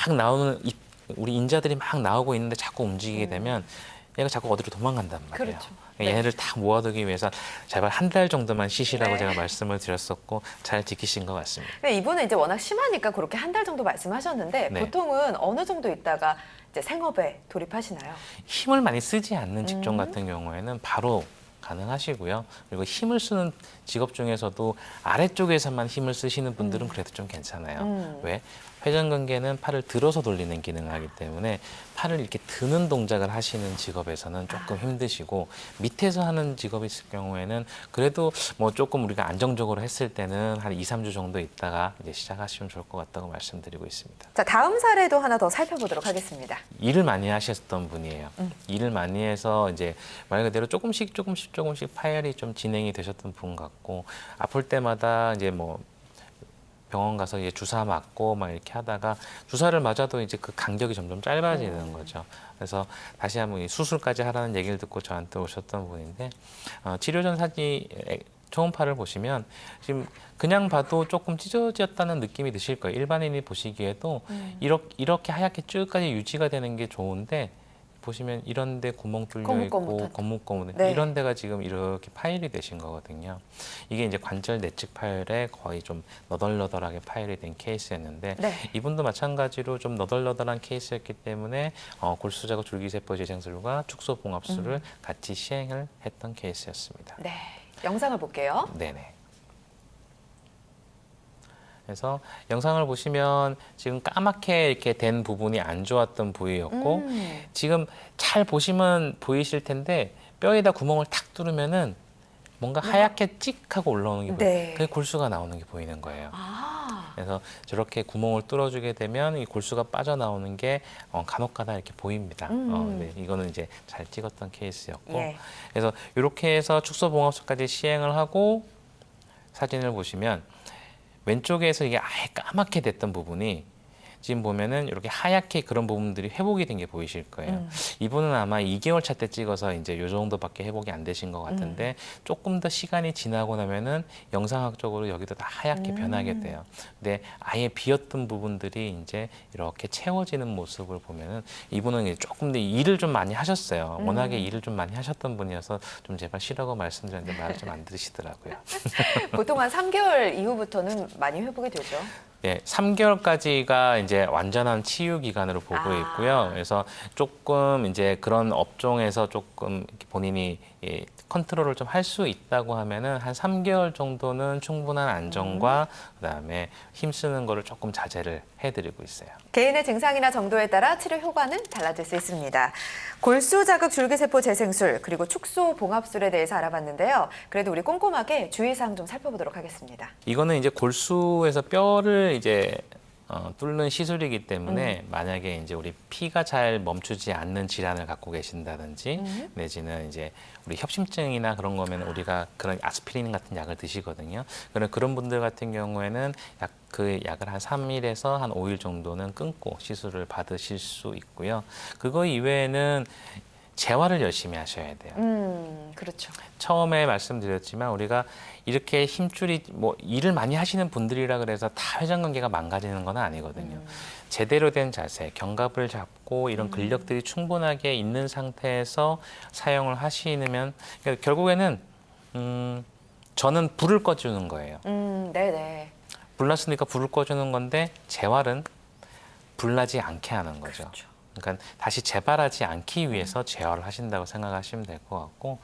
막 나오는 우리 인자들이 막 나오고 있는데 자꾸 움직이게 되면 얘가 자꾸 어디로 도망간단 말이에요. 그렇죠. 얘네를 다 모아두기 위해서 제발 한 달 정도만 쉬시라고 네. 제가 말씀을 드렸었고 잘 지키신 것 같습니다. 근데 이분은 이제 워낙 심하니까 그렇게 한 달 정도 말씀하셨는데 네. 보통은 어느 정도 있다가 이제 생업에 돌입하시나요? 힘을 많이 쓰지 않는 직종 같은 경우에는 바로 가능하시고요. 그리고 힘을 쓰는 직업 중에서도 아래쪽에서만 힘을 쓰시는 분들은 그래도 좀 괜찮아요. 왜? 회전근개는 팔을 들어서 돌리는 기능을 하기 때문에 팔을 이렇게 드는 동작을 하시는 직업에서는 조금 힘드시고 밑에서 하는 직업이 있을 경우에는 그래도 뭐 조금 우리가 안정적으로 했을 때는 한 2, 3주 정도 있다가 이제 시작하시면 좋을 것 같다고 말씀드리고 있습니다. 자, 다음 사례도 하나 더 살펴보도록 하겠습니다. 일을 많이 하셨던 분이에요. 일을 많이 해서 이제 말 그대로 조금씩 파열이 좀 진행이 되셨던 분 같고 아플 때마다 이제 뭐 병원 가서 이제 주사 맞고 막 이렇게 하다가 주사를 맞아도 이제 그 간격이 점점 짧아지는 거죠. 그래서 다시 한번 이 수술까지 하라는 얘기를 듣고 저한테 오셨던 분인데 치료 전 사진 초음파를 보시면 지금 그냥 봐도 조금 찢어졌다는 느낌이 드실 거예요. 일반인이 보시기에도 이렇게 하얗게 쭉까지 유지가 되는 게 좋은데 보시면 이런 데 구멍 뚫려 있고 거뭇거뭇 네. 이런 데가 지금 이렇게 파열이 되신 거거든요. 이게 이제 관절 내측 파열에 거의 좀 너덜너덜하게 파열이 된 케이스였는데 네. 이분도 마찬가지로 좀 너덜너덜한 케이스였기 때문에 골수자극 줄기세포 재생술과 축소봉합술을 같이 시행을 했던 케이스였습니다. 네, 영상을 볼게요. 네네. 그래서 영상을 보시면 지금 까맣게 이렇게 된 부분이 안 좋았던 부위였고 지금 잘 보시면 보이실 텐데 뼈에다 구멍을 탁 뚫으면은 뭔가 하얗게 찍하고 올라오는 게 보여요. 네. 그게 골수가 나오는 게 보이는 거예요. 아, 그래서 저렇게 구멍을 뚫어주게 되면 이 골수가 빠져나오는 게 간혹가다 이렇게 보입니다. 네, 이거는 이제 잘 찍었던 케이스였고 예. 그래서 이렇게 해서 축소봉합술까지 시행을 하고 사진을 보시면 왼쪽에서 이게 아예 까맣게 됐던 부분이 지금 보면은 이렇게 하얗게 그런 부분들이 회복이 된 게 보이실 거예요. 이분은 아마 2개월 차 때 찍어서 이제 요 정도밖에 회복이 안 되신 것 같은데 조금 더 시간이 지나고 나면은 영상학적으로 여기도 다 하얗게 변하게 돼요. 근데 아예 비었던 부분들이 이제 이렇게 채워지는 모습을 보면은 이분은 이제 조금 더 일을 좀 많이 하셨어요. 워낙에 일을 좀 많이 하셨던 분이어서 좀 제발 쉬라고 말씀드렸는데 말을 좀 안 들으시더라고요. 보통 한 3개월 이후부터는 많이 회복이 되죠. 네, 3개월까지가 이제 완전한 치유 기간으로 보고 있고요. 그래서 조금 이제 그런 업종에서 조금 이렇게 본인이 컨트롤을 좀 할 수 있다고 하면은 한 3개월 정도는 충분한 안정과 그다음에 힘쓰는 거를 조금 자제를 해드리고 있어요. 개인의 증상이나 정도에 따라 치료 효과는 달라질 수 있습니다. 골수 자극 줄기세포 재생술 그리고 축소 봉합술에 대해서 알아봤는데요. 그래도 우리 꼼꼼하게 주의사항 좀 살펴보도록 하겠습니다. 이거는 이제 골수에서 뼈를 이제 뚫는 시술이기 때문에 만약에 이제 우리 피가 잘 멈추지 않는 질환을 갖고 계신다든지 내지는 이제 우리 협심증이나 그런 거면 우리가 그런 아스피린 같은 약을 드시거든요. 그런 분들 같은 경우에는 그 약을 한 3일에서 한 5일 정도는 끊고 시술을 받으실 수 있고요. 그거 이외에는 재활을 열심히 하셔야 돼요. 그렇죠. 처음에 말씀드렸지만 우리가 이렇게 힘줄이 뭐 일을 많이 하시는 분들이라 그래서 다 회전근개가 망가지는 건 아니거든요. 제대로 된 자세, 견갑을 잡고 이런 근력들이 충분하게 있는 상태에서 사용을 하시면 그러니까 결국에는 저는 불을 꺼주는 거예요. 네네. 불났으니까 불을 꺼주는 건데 재활은 불나지 않게 하는 거죠. 그렇죠. 그러니까 다시 재발하지 않기 위해서 재활을 하신다고 생각하시면 될 것 같고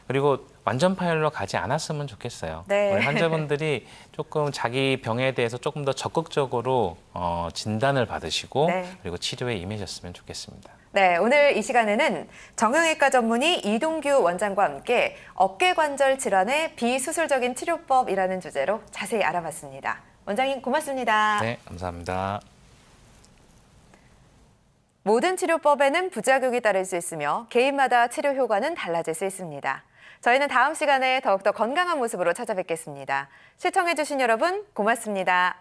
그리고 완전 파열로 가지 않았으면 좋겠어요. 네. 우리 환자분들이 조금 자기 병에 대해서 조금 더 적극적으로 진단을 받으시고 네. 그리고 치료에 임하셨으면 좋겠습니다. 네, 오늘 이 시간에는 정형외과 전문의 이동규 원장과 함께 어깨관절 질환의 비수술적인 치료법이라는 주제로 자세히 알아봤습니다. 원장님 고맙습니다. 네, 감사합니다. 모든 치료법에는 부작용이 따를 수 있으며 개인마다 치료 효과는 달라질 수 있습니다. 저희는 다음 시간에 더욱더 건강한 모습으로 찾아뵙겠습니다. 시청해주신 여러분 고맙습니다.